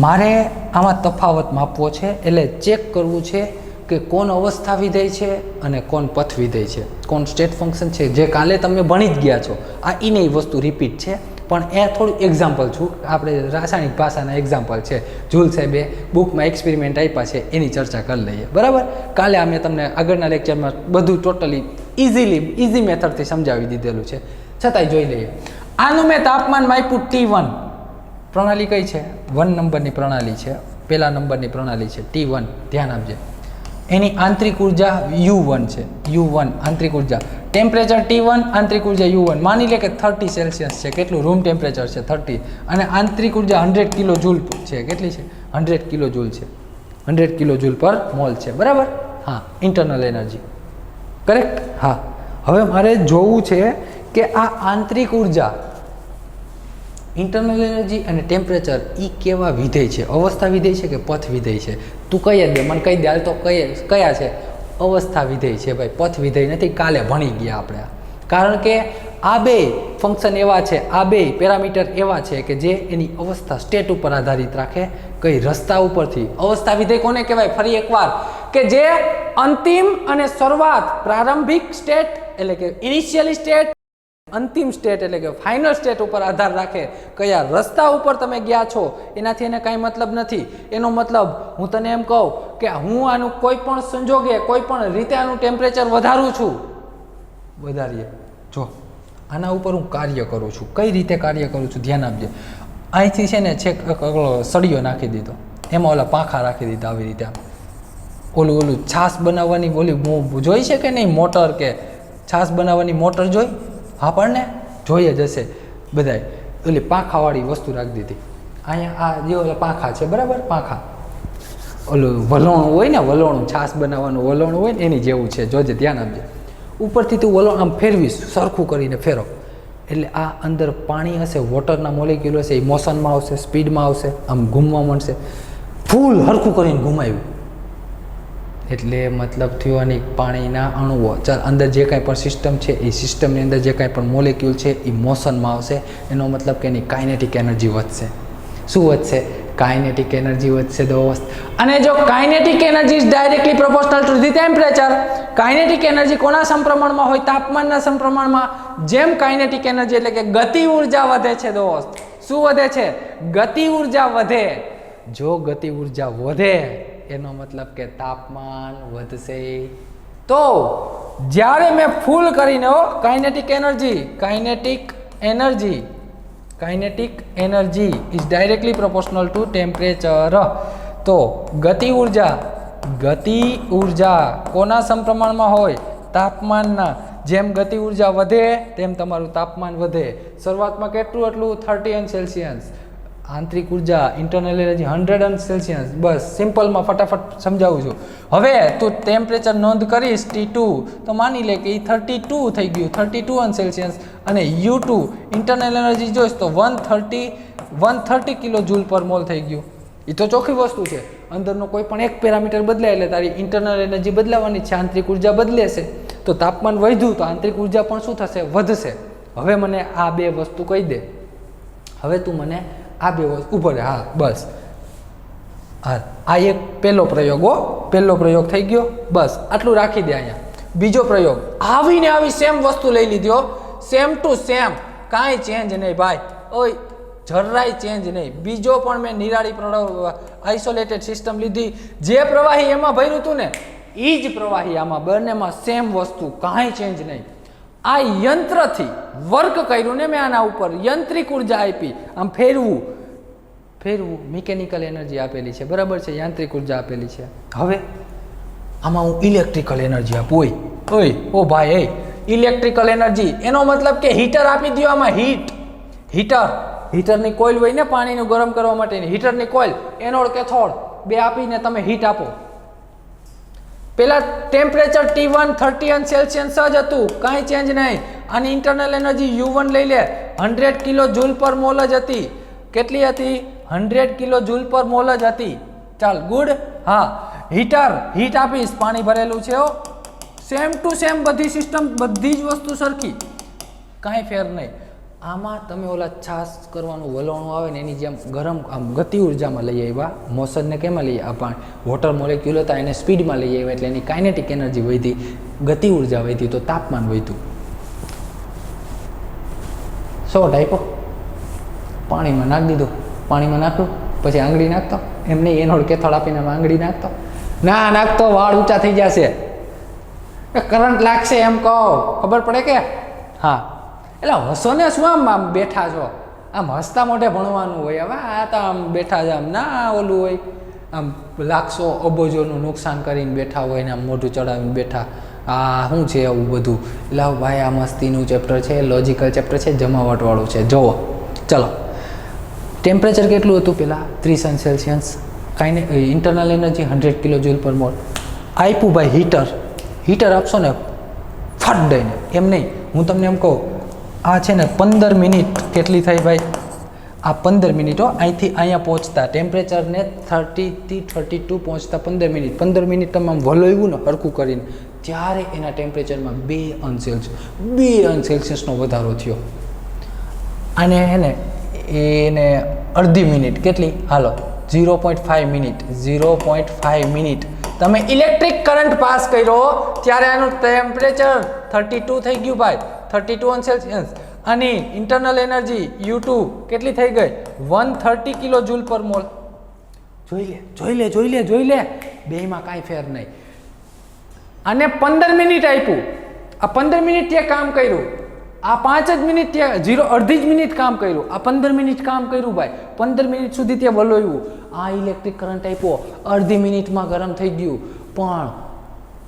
મારે આમાં તફાવત માપવો છે, એટલે ચેક કરવું છે કે કોણ અવસ્થા વિધેય છે અને કોણ પથ વિધેય છે, કોણ સ્ટેટ ફંક્શન છે, જે કાલે તમે ભણી જ ગયા છો. આ એની વસ્તુ રિપીટ છે, પણ એ થોડું એક્ઝામ્પલ છું. આપણે રાસાયણિક ભાષાના એક્ઝામ્પલ છે. જુલ સાહેબે બુકમાં એક્સપેરિમેન્ટ આપ્યા છે, એની ચર્ચા કરી લઈએ. બરાબર, કાલે અમે તમને આગળના લેક્ચરમાં બધું ટોટલી ઇઝી મેથડથી સમજાવી દીધેલું છે, છતાંય જોઈ લઈએ. આનું મેં તાપમાન માપ્યું T1. પ્રણાલી કઈ છે? 1 નંબરની પ્રણાલી છે, પહેલા નંબરની પ્રણાલી છે T1. ધ્યાન આપજે. એની આંતરિક ઉર્જા U1 છે. U1 આંતરિક ઉર્જા, ટેમ્પરેચર T1, આંતરિક ઉર્જા U1. માની લે કે 30 સેલ્સિયસ છે. કેટલું? રૂમ ટેમ્પરેચર છે 30. અને આંતરિક ઉર્જા 100 કિલો જૂલ છે. કેટલી છે? 100 કિલો જૂલ છે. 100 કિલો જૂલ પર મોલ છે. બરાબર? હા, ઇન્ટરનલ એનર્જી. કરેક્ટ? હા. હવે મારે જોવું છે કે આ આંતરિક ઉર્જા, ઇન્ટરનલ એનર્જી અને ટેમ્પરેચર એ કેવા વિધેય છે? અવસ્થા વિધેય છે કે પથ વિધેય છે? તું કહી દે, મને કહી દે. હાલ તો કયા છે? અવસ્થા વિધેય છે ભાઈ, પથ વિધેય નથી. કાલે ભણી ગયા આપણે. કારણ કે આ બે ફંક્શન એવા છે, આ બે પેરામીટર એવા છે કે જે એની અવસ્થા સ્ટેટ ઉપર આધારિત રાખે. કઈ રસ્તા ઉપરથી. અવસ્થા વિધેય કોને કહેવાય? ફરી એકવાર, કે જે અંતિમ અને શરૂઆત, પ્રારંભિક સ્ટેટ એટલે કે ઇનિશિયલી સ્ટેટ, અંતિમ સ્ટેટ એટલે કે ફાઇનલ સ્ટેટ ઉપર આધાર રાખે. કયા રસ્તા ઉપર તમે ગયા છો એનાથી એને કાંઈ મતલબ નથી. એનો મતલબ હું તને એમ કહું કે હું આનું કોઈ પણ સંજોગે, કોઈ પણ રીતે આનું ટેમ્પરેચર વધારું છું, વધારીએ. જો આના ઉપર હું કાર્ય કરું છું. કઈ રીતે કાર્ય કરું છું? ધ્યાન આપજે. અહીંથી છે ને છેક સળિયો નાખી દીધો, એમાં ઓલા પાંખા રાખી દીધા આવી રીતે. ઓલું છાશ બનાવવાની ઓલી જોઈ છે કે નહીં? મોટર કે છાશ બનાવવાની મોટર જોઈ? હા, પણ ને જોઈએ જ હશે બધાય. ઓલી પાંખાવાળી વસ્તુ રાખી દીધી અહીંયા. આ જે ઓલા પાંખા છે, બરાબર? પાંખા ઓલું વલોણું હોય ને, વલોણું છાશ બનાવવાનું વલોણું હોય ને, એની જેવું છે. જોજે, ધ્યાન આપજે. ઉપરથી તું વલોણ આમ ફેરવીશ, સરખું કરીને ફેરો એટલે આ અંદર પાણી હશે, વોટરના મોલેક્યુલ હશે, એ મોશનમાં આવશે, સ્પીડમાં આવશે, આમ ઘૂમવા માંડશે. ફૂલ હરખું કરીને ઘુમાવ્યું એટલે મતલબ થયો અને પાણીના અણુઓ, ચાલ અંદર જે કાંઈ પણ સિસ્ટમ છે એ સિસ્ટમની અંદર જે કાંઈ પણ મોલેક્યુલ છે એ મોશનમાં આવશે. એનો મતલબ કે એની કાઇનેટિક એનર્જી વધશે. શું વધશે? કાઇનેટિક એનર્જી વધશે દોસ્ત. અને જો kinetic energy is directly proportional to the temperature. Kinetic energy કોના સમપ્રમાણમાં હોય? તાપમાનના સમપ્રમાણમાં. જેમ કાઇનેટિક એનર્જી એટલે કે ગતિ ઉર્જા વધે છે દોસ્ત. શું વધે છે? ગતિ ઉર્જા વધે. જો ગતિ ઉર્જા વધે એનો મતલબ કે તાપમાન વધશે. તો જ્યારે મેં ફૂલ કરીને kinetic energy is directly proportional two temperature. તો ગતિ ઉર્જા કોના સમપ્રમાણમાં હોય? તાપમાનના. જેમ ગતિ ઉર્જા વધે તેમ તમારું તાપમાન વધે. શરૂઆતમાં કેટલું? એટલું 30 સેલ્સિયસ. આંતરિક ઉર્જા, ઇન્ટરનલ એનર્જી 100 સેલ્સિયસ. બસ સિમ્પલમાં ફટાફટ સમજાવું છું. હવે તું ટેમ્પરેચર નોંધ કરીશ T2 તો માની લે કે એ 32 થઈ ગયું, 32 સેલ્સિયસ. અને U2 ઇન્ટરનલ એનર્જી જોઈશ તો 130 કિલો જૂલ પર મોલ થઈ ગયું. એ તો ચોખ્ખી વસ્તુ છે. અંદરનો કોઈ પણ એક પેરામીટર બદલાય એટલે તારી ઇન્ટરનલ એનર્જી બદલાવાની છે, આંતરિક ઉર્જા બદલેશે. તો તાપમાન વધ્યું તો આંતરિક ઉર્જા પણ શું થશે? વધશે. હવે મને આ બે વસ્તુ કહી દે. હવે તું મને આ બે વસ્તુ ઉપર. હા, બસ. હા, આ એક પહેલો પ્રયોગ થઈ ગયો. બસ આટલું રાખી દે. અહીંયા બીજો પ્રયોગ. આવીને આવી સેમ વસ્તુ લઈ લીધો, સેમ ટુ સેમ, કાંઈ ચેન્જ નહીં ભાઈ. ઓય, જરાય ચેન્જ નહીં. બીજો પણ મેં નિરાળી આઇસોલેટેડ સિસ્ટમ લીધી. જે પ્રવાહી એમાં ભર્યું હતું ને એ જ પ્રવાહી આમાં, બંનેમાં સેમ વસ્તુ, કાંઈ ચેન્જ નહીં. આ યંત્રથી વર્ક કર્યું ને મેં આના ઉપર, યંત્રિક ઉર્જા આપી. આમ ફેરવું મિકેનિકલ એનર્જી આપેલી છે, બરાબર છે? યાંત્રિક ઉર્જા આપેલી છે. હવે આમાં હું ઇલેક્ટ્રિકલ એનર્જી આપું. ઓ ભાઈ, ઇલેક્ટ્રિકલ એનર્જી, એનો મતલબ કે હીટર આપી દો આમાં. હીટર હીટરની કોઇલ હોય ને પાણીનું ગરમ કરવા માટેની હીટરની કોઇલ, એનોડ કેથોડ બે આપીને તમે હીટ આપો. પેલા ટેમ્પરેચર T1 31 સેલ્સિયસ જ હતું, કાંઈ ચેન્જ નહીં. આની ઇન્ટરનલ એનર્જી U1 લઈ લે 100 કિલો જૂલ પર મોલ જ હતી. કેટલી હતી? 100 કિલો જૂલ પર મોલ જ હતી. ચાલ ગુડ. હા, હીટર હીટ આપીશ, પાણી ભરેલું છે હો, સેમ ટુ સેમ બધી સિસ્ટમ, બધી જ વસ્તુ સરખી, કાંઈ ફેર નહીં. આમાં તમે ઓલા છાશ કરવાનું વલણું આવે ને એની જેમ ગરમ આમ ગતિ ઉર્જામાં લઈ આવ્યા, મોશનને કેમાં લઈ આવ્યા? વોટર મોલેક્યુલ હતા એને સ્પીડમાં લઈ આવ્યા, એટલે એની કાઇનેટિક એનર્જી વધી, ગતિ ઉર્જા વધી, તો તાપમાન વધ્યું. શોર્ટ આપ્યો, પાણીમાં નાખી દીધું, પાણીમાં નાખ્યું, પછી આંગળી નાખતો, એમ નહીં એનોડ કેથોડ આપીને આંગળી નાખતો, ના નાખતો વાળ ઊંચા થઈ જશે, કરંટ લાગશે એમ કહો, ખબર પડે કે? હા, એટલે હસો ને શું આમ બેઠા છો, આમ હસતા મોઢે ભણવાનું હોય. હવે આ તો આમ બેઠા છે, આમ ના ઓલું હોય, આમ લાખસો અબજોનું નુકસાન કરીને બેઠા હોય ને આમ મોઢું ચડાવીને બેઠા. આ શું છે આવું બધું? એટલે ભાઈ આ મસ્તીનું ચેપ્ટર છે, લોજિકલ ચેપ્ટર છે, જમાવટવાળું છે. જુઓ ચલો, ટેમ્પરેચર કેટલું હતું પહેલાં? 30 સેલ્સિયસ. કાંઈ નહીં, ઇન્ટરનલ એનર્જી 100 કિલો જૂલ પર મોલ. આપ્યું ભાઈ હીટર, હીટર આપશો ને ફટ દઈને, એમ નહીં. હું તમને એમ કહું, આ છે ને 15 મિનિટ કેટલી થઈ ભાઈ? આ 15 મિનિટો અહીંથી અહીંયા પહોંચતા ટેમ્પરેચરને 30 થી 32 પહોંચતા 15 મિનિટ. 15 મિનિટ તમે આમ વલોવ્યું ને હરખું કરીને, ત્યારે એના ટેમ્પરેચરમાં 2 અંશ સેલ્સિયસનો વધારો થયો. અને એને અડધી મિનિટ કેટલી? હાલો 0.5 મિનિટ, 0.5 મિનિટ તમે ઇલેક્ટ્રિક કરંટ પાસ કર્યો ત્યારે આનું ટેમ્પરેચર 32 થઈ ગયું ભાઈ, 32 અંશ સેલ્સિયસ. આની ઇન્ટરનલ એનર્જી U2 કેટલી થઈ ગઈ? 130 કિલો જૂલ પર મોલ. જોઈ લે, બેમાં કાંઈ ફેર નહીં. આને 15 મિનિટ આપ્યું, આ 15 મિનિટ ત્યાં કામ કર્યું, આ 5 જ મિનિટ ત્યાં અડધી જ મિનિટ કામ કર્યું, આ 15 મિનિટ કામ કર્યું ભાઈ. 15 મિનિટ સુધી ત્યાં વલોવ્યું, આ ઇલેક્ટ્રિક કરંટ આપ્યો, અડધી મિનિટમાં ગરમ થઈ ગયું. પણ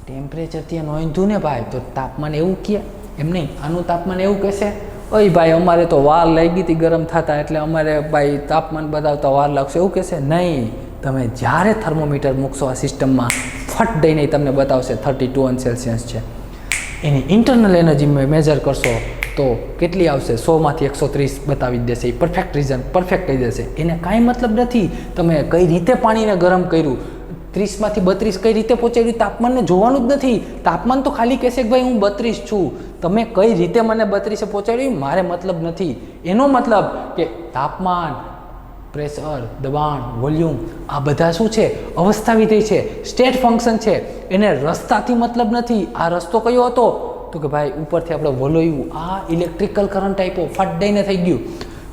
ટેમ્પરેચર ત્યાં નોંધ્યું ને ભાઈ, તો તાપમાન એવું કહે? એમ નહીં, આનું તાપમાન એવું કહેશે, ઓય ભાઈ અમારે તો વાર લાગી હતી ગરમ થતા, એટલે અમારે ભાઈ તાપમાન બતાવતા વાર લાગશે, એવું કહેશે? નહીં, તમે જ્યારે થર્મોમીટર મૂકશો આ સિસ્ટમમાં, ફટ દઈને તમને બતાવશે 32 અંશ સેલ્સિયસ છે. એની ઇન્ટરનલ એનર્જી મેજર કરશો તો કેટલી આવશે? 100માંથી 130 બતાવી જ દેશે. એ પરફેક્ટ રીઝન, પરફેક્ટ કહી દેશે. એને કાંઈ મતલબ નથી તમે કઈ રીતે પાણીને ગરમ કર્યું, 30માંથી 32 કઈ રીતે પહોંચાડ્યું, તાપમાનને જોવાનું જ નથી. તાપમાન તો ખાલી કહેશે કે ભાઈ હું 32 છું, તમે કઈ રીતે મને 32 પહોંચાડ્યું મારે મતલબ નથી. એનો મતલબ કે તાપમાન, પ્રેશર, દબાણ, વોલ્યુમ, આ બધા શું છે? અવસ્થા વિધેય છે, સ્ટેટ ફંક્શન છે. એને રસ્તાથી મતલબ નથી. આ રસ્તો કયો હતો? તો કે ભાઈ ઉપરથી આપણે વલોયું, આ ઇલેક્ટ્રિકલ કરંટ આપ્યો, ફટ દઈને થઈ ગયું.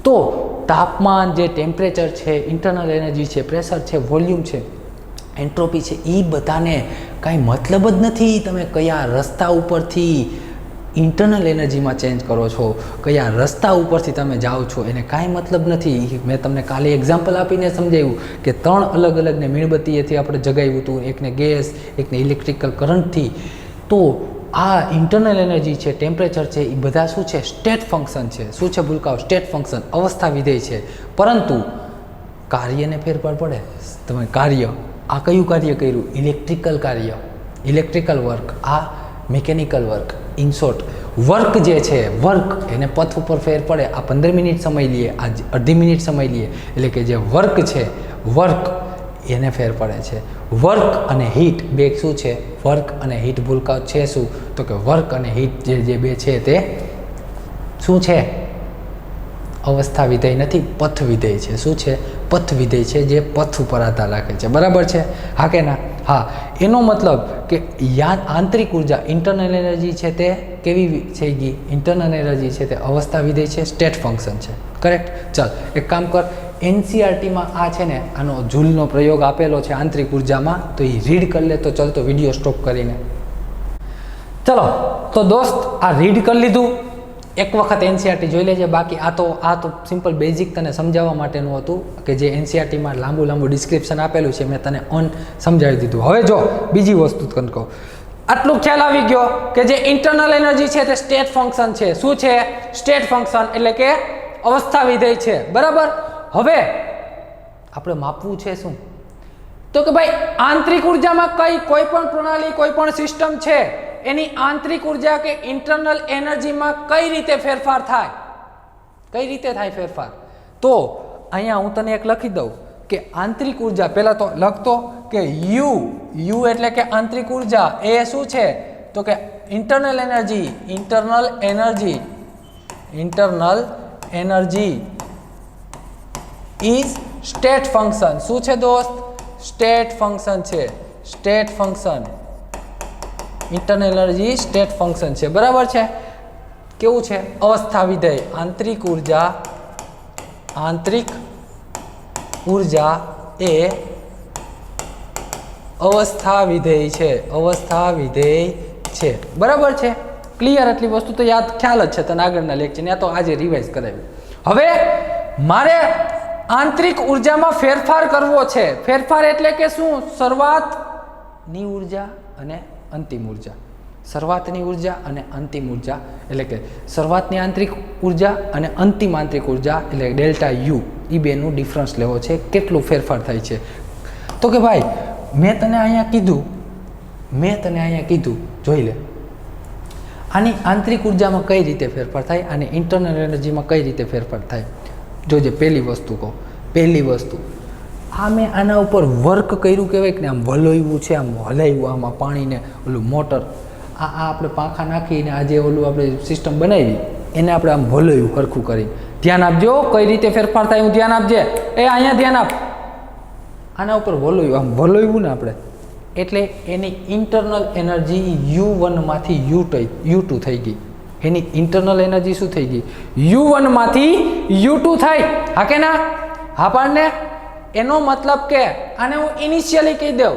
તો તાપમાન, જે ટેમ્પરેચર છે, ઇન્ટરનલ એનર્જી છે, પ્રેશર છે, વોલ્યુમ છે, એન્ટ્રોપી છે, એ બધાને કાંઈ મતલબ જ નથી તમે કયા રસ્તા ઉપરથી ઇન્ટરનલ એનર્જીમાં ચેન્જ કરો છો, કયા રસ્તા ઉપરથી તમે જાઓ છો, એને કાંઈ મતલબ નથી. મેં તમને કાલે એક્ઝામ્પલ આપીને સમજાવ્યું કે 3 અલગ અલગને મીણબત્તીએથી આપણે જગાવ્યું હતું, એકને ગેસ, એકને ઇલેક્ટ્રિકલ કરંટથી. તો આ ઇન્ટરનલ એનર્જી છે, ટેમ્પરેચર છે, એ બધા શું છે? સ્ટેટ ફંક્શન છે. શું છે ભૂલકાઓ? સ્ટેટ ફંક્શન, અવસ્થા વિધેય છે. પરંતુ કાર્યને ફેરફાર પડે. તમે કાર્ય, આ કયું કાર્ય કર્યું? ઇલેક્ટ્રિકલ કાર્ય, ઇલેક્ટ્રિકલ વર્ક, આ mechanical work. In short, work જે છે, વર્ક એને પથ ઉપર ફેર પડે. આ 15 મિનિટ સમય લઈએ, આ અડધી મિનિટ સમય લઈએ, એટલે કે જે વર્ક છે, વર્ક એને ફેર પડે છે. વર્ક અને હીટ બે શું છે? વર્ક અને હીટ ભૂલકાઓ છે શું? તો કે વર્ક અને હીટ જે બે છે તે શું છે? અવસ્થા વિધેય નથી, પથ વિધેય છે. શું છે? પથ વિધેય છે, જે પથ ઉપર આધાર રાખે છે. બરાબર છે? હા કે ના? હા. એનો મતલબ કે આંતરિક ઉર્જા, ઇન્ટરનલ એનર્જી છે તે કેવી થઈ ગઈ? ઇન્ટરનલ એનર્જી છે તે અવસ્થા વિધેય છે, સ્ટેટ ફંક્શન છે. કરેક્ટ? ચાલ એક કામ કર, NCERTમાં આ છે ને આનો જૂલનો પ્રયોગ આપેલો છે આંતરિક ઉર્જામાં, તો એ રીડ કરી લે. તો ચાલતો વિડીયો સ્ટોપ કરીને ચલો. તો દોસ્ત આ રીડ કરી લીધું, એક વખત NCERT જોઈ લેજે. બાકી આ તો સિમ્પલ બેઝિક તને સમજાવવા માટેનું હતું કે જે NCERTમાં લાંબુ ડિસ્ક્રિપ્શન આપેલું છે, મેં તને ઓન સમજાવી દીધું. હવે જો બીજી વસ્તુ તને કહું, આટલું ખ્યાલ આવી ગયો કે જે ઇન્ટરનલ એનર્જી છે તે સ્ટેટ ફંક્શન છે. શું છે? સ્ટેટ ફંક્શન, એટલે કે અવસ્થા વિધેય છે બરાબર. હવે આપણે માપવું છે શું તો કે ભાઈ આંતરિક ઉર્જામાં કોઈ પણ પ્રણાલી કોઈ પણ સિસ્ટમ છે એની આંતરિક ઉર્જા કે ઇન્ટરનલ એનર્જીમાં કઈ રીતે ફેરફાર થાય, કઈ રીતે થાય ફેરફાર. તો અહીંયા હું તને એક લખી દઉં કે આંતરિક ઉર્જા પહેલા તો લખતો કે યુ એટલે કે આંતરિક ઉર્જા એ શું છે તો કે internal energy is state function. શું છે દોસ્ત? સ્ટેટ ફંક્શન છે. State function internal energy state function છે બરાબર છે. કેવું છે? અવસ્થા વિધેય. આંતરિક ઉર્જા એ અવસ્થા વિધેય છે. અવસ્થા વિધેય છે બરાબર છે. ક્લિયર? એટલી વસ્તુ તો યાદ ખ્યાલ જ છે તને આગળના લેક્ચર ત્યાં તો આજે રિવાઇઝ કરાવ્યું. હવે મારે આંતરિક ઉર્જામાં ફેરફાર કરવો છે. ફેરફાર એટલે કે શું? શરૂઆતની ઉર્જા અને અંતિમ ઉર્જા. શરૂઆતની ઉર્જા અને અંતિમ ઉર્જા એટલે કે શરૂઆતની આંતરિક ઉર્જા અને અંતિમ આંતરિક ઉર્જા એટલે ડેલ્ટા યુ એ બેનું ડિફરન્સ લેવો છે. કેટલું ફેરફાર થાય છે તો કે ભાઈ મેં તને અહીંયા કીધું જોઈ લે. આની આંતરિક ઉર્જામાં કઈ રીતે ફેરફાર થાય અને ઇન્ટરનલ એનર્જીમાં કઈ રીતે ફેરફાર થાય. જોજે પહેલી વસ્તુ આ મેં આના ઉપર વર્ક કર્યું કહેવાય કે આમ વલોવ્યું છે, આમ હલાવ્યું આમાં પાણીને ઓલું મોટર આ આપણે પાંખા નાખીને આજે ઓલું આપણે સિસ્ટમ બનાવી એને આપણે આમ વલોવ્યું સરખું કરી. ધ્યાન આપજો કઈ રીતે ફેરફાર થાય. હું ધ્યાન આપજે. અહીંયા ધ્યાન આપ. આના ઉપર વલોવ્યું ને આપણે એટલે એની ઇન્ટરનલ એનર્જી U1 માંથી U2 થઈ ગઈ. એની ઇન્ટરનલ એનર્જી શું થઈ ગઈ? U1 માંથી U2 થઈ. હા કે ના? હા પાડને. એનો મતલબ કે આને હું ઇનિશિયલી કહી દઉં.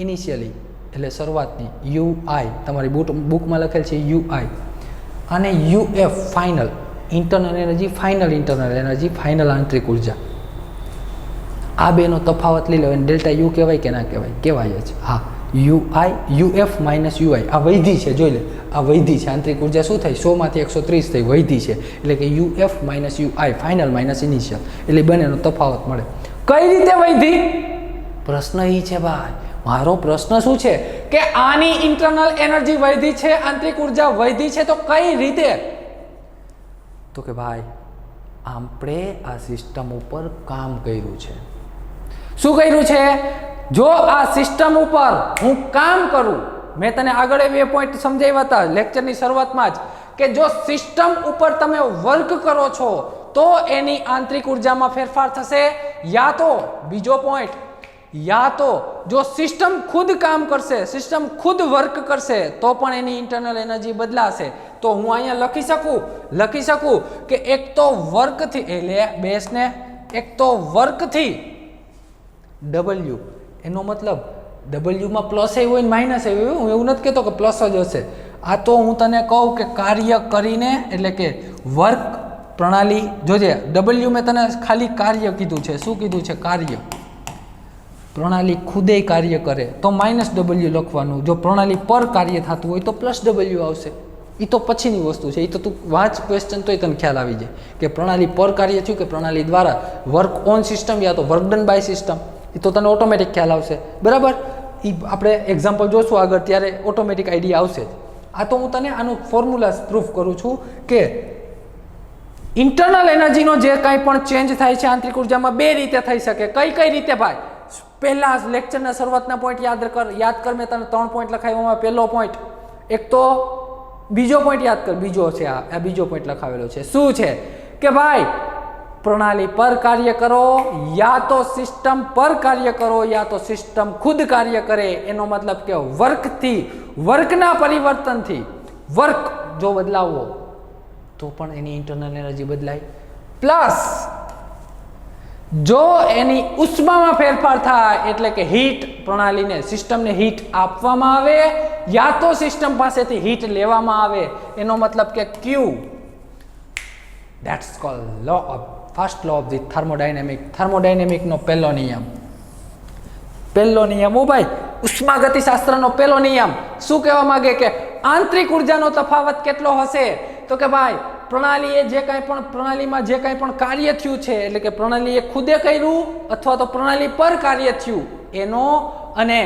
ઇનિશિયલી એટલે શરૂઆતની UI તમારી બુકમાં લખેલ છે UI અને UF final internal energy, final આંતરિક ઉર્જા. આ બેનો તફાવત લઈ લો. ડેલ્ટા યુ કહેવાય કે ના કહેવાય? કહેવાય જ. હા UF માઇનસ UI આ વૈધી છે. જોઈ લે આ વૈધી છે. આંતરિક ઉર્જા શું થઈ? 100 માંથી 130 થઈ. વૈધી છે એટલે કે UF minus UI final minus initial એટલે બંનેનો તફાવત મળે. કઈ રીતે વૈધી? પ્રશ્ન એ છે ભાઈ. મારો પ્રશ્ન શું છે કે આની ઇન્ટરનલ એનર્જી વૈધી છે, આંતરિક ઉર્જા વૈધી છે તો કઈ રીતે? તો કે ભાઈ આપણે આ સિસ્ટમ ઉપર કામ કર્યું છે. શું કર્યું છે? જો આ સિસ્ટમ ઉપર હું કામ કરું, મેં તને આગળ એ પોઈન્ટ સમજાવ્યા હતા લેક્ચરની શરૂઆતમાં જ કે જો સિસ્ટમ ઉપર તમે વર્ક કરો છો તો એની આંતરિક ઉર્જામાં ફેરફાર થશે. યા તો બીજો પોઈન્ટ, યા તો જો સિસ્ટમ ખુદ કામ કરશે, સિસ્ટમ ખુદ વર્ક કરશે તો પણ એની ઇન્ટરનલ એનર્જી બદલાશે. તો હું અહીંયા લખી શકું કે એક તો વર્કથી એટલે બેસને એક તો વર્કથી W એનો મતલબ W માં પ્લસ એ હોય ને માઇનસ એ હોય. હું એવું નથી કહેતો કે પ્લસ જ હશે. આ તો હું તને કહું કે કાર્ય કરીને એટલે કે વર્ક પ્રણાલી. જોજે W મેં તને ખાલી કાર્ય કીધું છે. શું કીધું છે? કાર્ય. પ્રણાલી ખુદે કાર્ય કરે તો માઇનસ W લખવાનું. જો પ્રણાલી પર કાર્ય થતું હોય તો પ્લસ W આવશે. એ તો પછીની વસ્તુ છે. એ તો તું વાંચ ક્વેશ્ચન તોય તને ખ્યાલ આવી જાય કે પ્રણાલી પર કાર્ય થયું કે પ્રણાલી દ્વારા વર્ક ઓન સિસ્ટમ યા તો વર્ક ડન બાય સિસ્ટમ. એ તો તને ઓટોમેટિક ખ્યાલ આવશે બરાબર. એ આપણે એક્ઝામ્પલ જોશું આગળ ત્યારે ઓટોમેટિક આઈડિયા આવશે જ. આ તો હું તને આનું ફોર્મ્યુલા પ્રૂફ કરું છું કે ઇન્ટરનલ એનર્જીનો જે કાંઈ પણ ચેન્જ થાય છે આંતરિક ઉર્જામાં બે રીતે થઈ શકે. કઈ રીતે ભાઈ? પહેલા લેક્ચરના શરૂઆતના પોઈન્ટ યાદ કર. મેં તને 3 પોઈન્ટ લખાવ્યામાં પહેલો પોઈન્ટ એક તો બીજો પોઈન્ટ યાદ કર. બીજો છે આ બીજો પોઈન્ટ લખાવેલો છે. શું છે કે ભાઈ પ્રણાલી પર કાર્ય કરો યા તો સિસ્ટમ પર કાર્ય કરો યા તો સિસ્ટમ ખુદ કાર્ય કરે. એનો મતલબ કે વર્કના પરિવર્તનથી વર્ક જો બદલાવો તો પણ એની ઇન્ટરનલ એનર્જી બદલાય. પ્લસ જો એની ઉષ્મામાં ફેરફાર થાય એટલે કે હીટ પ્રણાલીને સિસ્ટમને હીટ આપવામાં આવે યા તો સિસ્ટમ પાસેથી હીટ લેવામાં આવે. એનો મતલબ કે Q. That's called first law of the થર્મોડાયનેમિકનો પહેલો નિયમ. ઓ ભાઈ ઉષ્માગતિશાસ્ત્રનો પહેલો નિયમ શું કહેવા માંગે કે આંતરિક ઉર્જાનો તફાવત કેટલો હશે? તો કે ભાઈ પ્રણાલીએ જે કાંઈ પણ પ્રણાલીમાં જે કાંઈ પણ કાર્ય થયું છે એટલે કે પ્રણાલીએ ખુદે કર્યું અથવા તો પ્રણાલી પર કાર્ય થયું એનો અને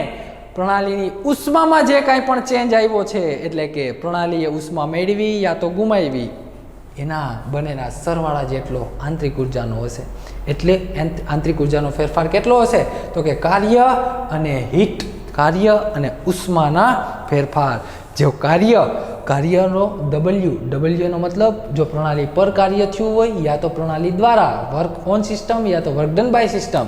પ્રણાલીની ઉષ્મામાં જે કાંઈ પણ ચેન્જ આવ્યો છે એટલે કે પ્રણાલીએ ઉષ્મા મેળવી યા તો ગુમાવી એના બંનેના સરવાળા જેટલો આંતરિક ઉર્જાનો હશે. એટલે આંતરિક ઉર્જાનો ફેરફાર કેટલો હશે તો કે કાર્ય અને હીટ, કાર્ય અને ઉષ્માના ફેરફાર. જો કાર્યનો ડબલ્યુનો મતલબ જો પ્રણાલી પર કાર્ય થયું હોય યા તો પ્રણાલી દ્વારા વર્ક ઓન સિસ્ટમ યા તો work done by system.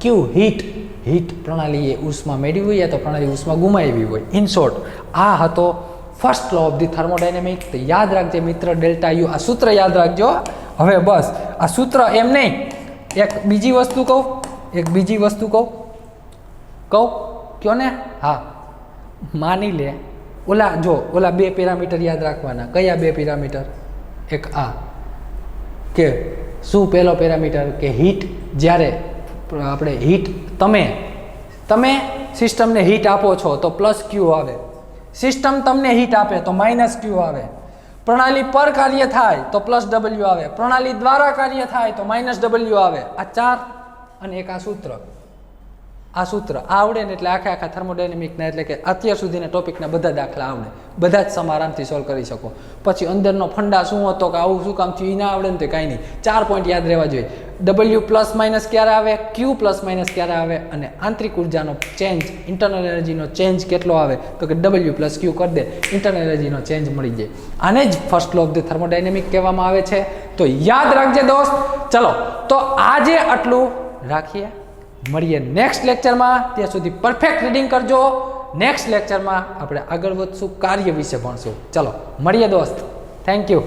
Q heat પ્રણાલીએ ઉષ્મા મેળવી હોય યા તો પ્રણાલી ઉષ્મા ગુમાવી હોય. ઇન શોર્ટ આ હતો first law of the thermodynamic. તો યાદ રાખજે મિત્ર ડેલ્ટા યુ, આ સૂત્ર યાદ રાખજો. હવે બસ આ સૂત્ર એમ નહીં, એક બીજી વસ્તુ કહું કયો ને. હા, માની લે ઓલા 2 પેરામીટર યાદ રાખવાના. કયા 2 પેરામીટર? એક આ કે શું પહેલો પેરામીટર કે હીટ. જ્યારે આપણે હીટ તમે સિસ્ટમને હીટ આપો છો તો પ્લસ ક્યુ આવે, સિસ્ટમ તમને હીટ આપે તો માઇનસ ક્યુ આવે. પ્રણાલી પર કાર્ય થાય તો પ્લસ ડબલ્યુ આવે, પ્રણાલી દ્વારા કાર્ય થાય તો માઇનસ ડબલ્યુ આવે. આ 4 અને એક આ સૂત્ર આવડે ને એટલે આખા થર્મોડાયનેમિકના એટલે કે અત્યાર સુધીના ટોપિકના બધા દાખલા આવડે, બધા જ સમ આરામથી સોલ્વ કરી શકો. પછી અંદરનો ફંડા શું હતો કે આવું શું કામ થયું એ ના આવડે ને તો કાંઈ નહીં. 4 પોઈન્ટ યાદ રહેવા જોઈએ. ડબલ્યુ પ્લસ માઇનસ ક્યારે આવે, ક્યુ પ્લસ માઇનસ ક્યારે આવે અને આંતરિક ઉર્જાનો ચેન્જ, ઇન્ટરનલ એનર્જીનો ચેન્જ કેટલો આવે તો કે ડબલ્યુ પ્લસ ક્યુ કરી દે, ઇન્ટરનલ એનર્જીનો ચેન્જ મળી જાય. આને જ first law of the thermodynamic કહેવામાં આવે છે. તો યાદ રાખજે દોસ્ત. ચલો તો આજે આટલું રાખીએ, મળીએ નેક્સ્ટ લેક્ચરમાં. ત્યાં સુધી પરફેક્ટ રીડિંગ કરજો. નેક્સ્ટ લેક્ચરમાં આપણે આગળ વધશું, કાર્ય વિશે ભણશું. ચલો મળીએ દોસ્ત. Thank you.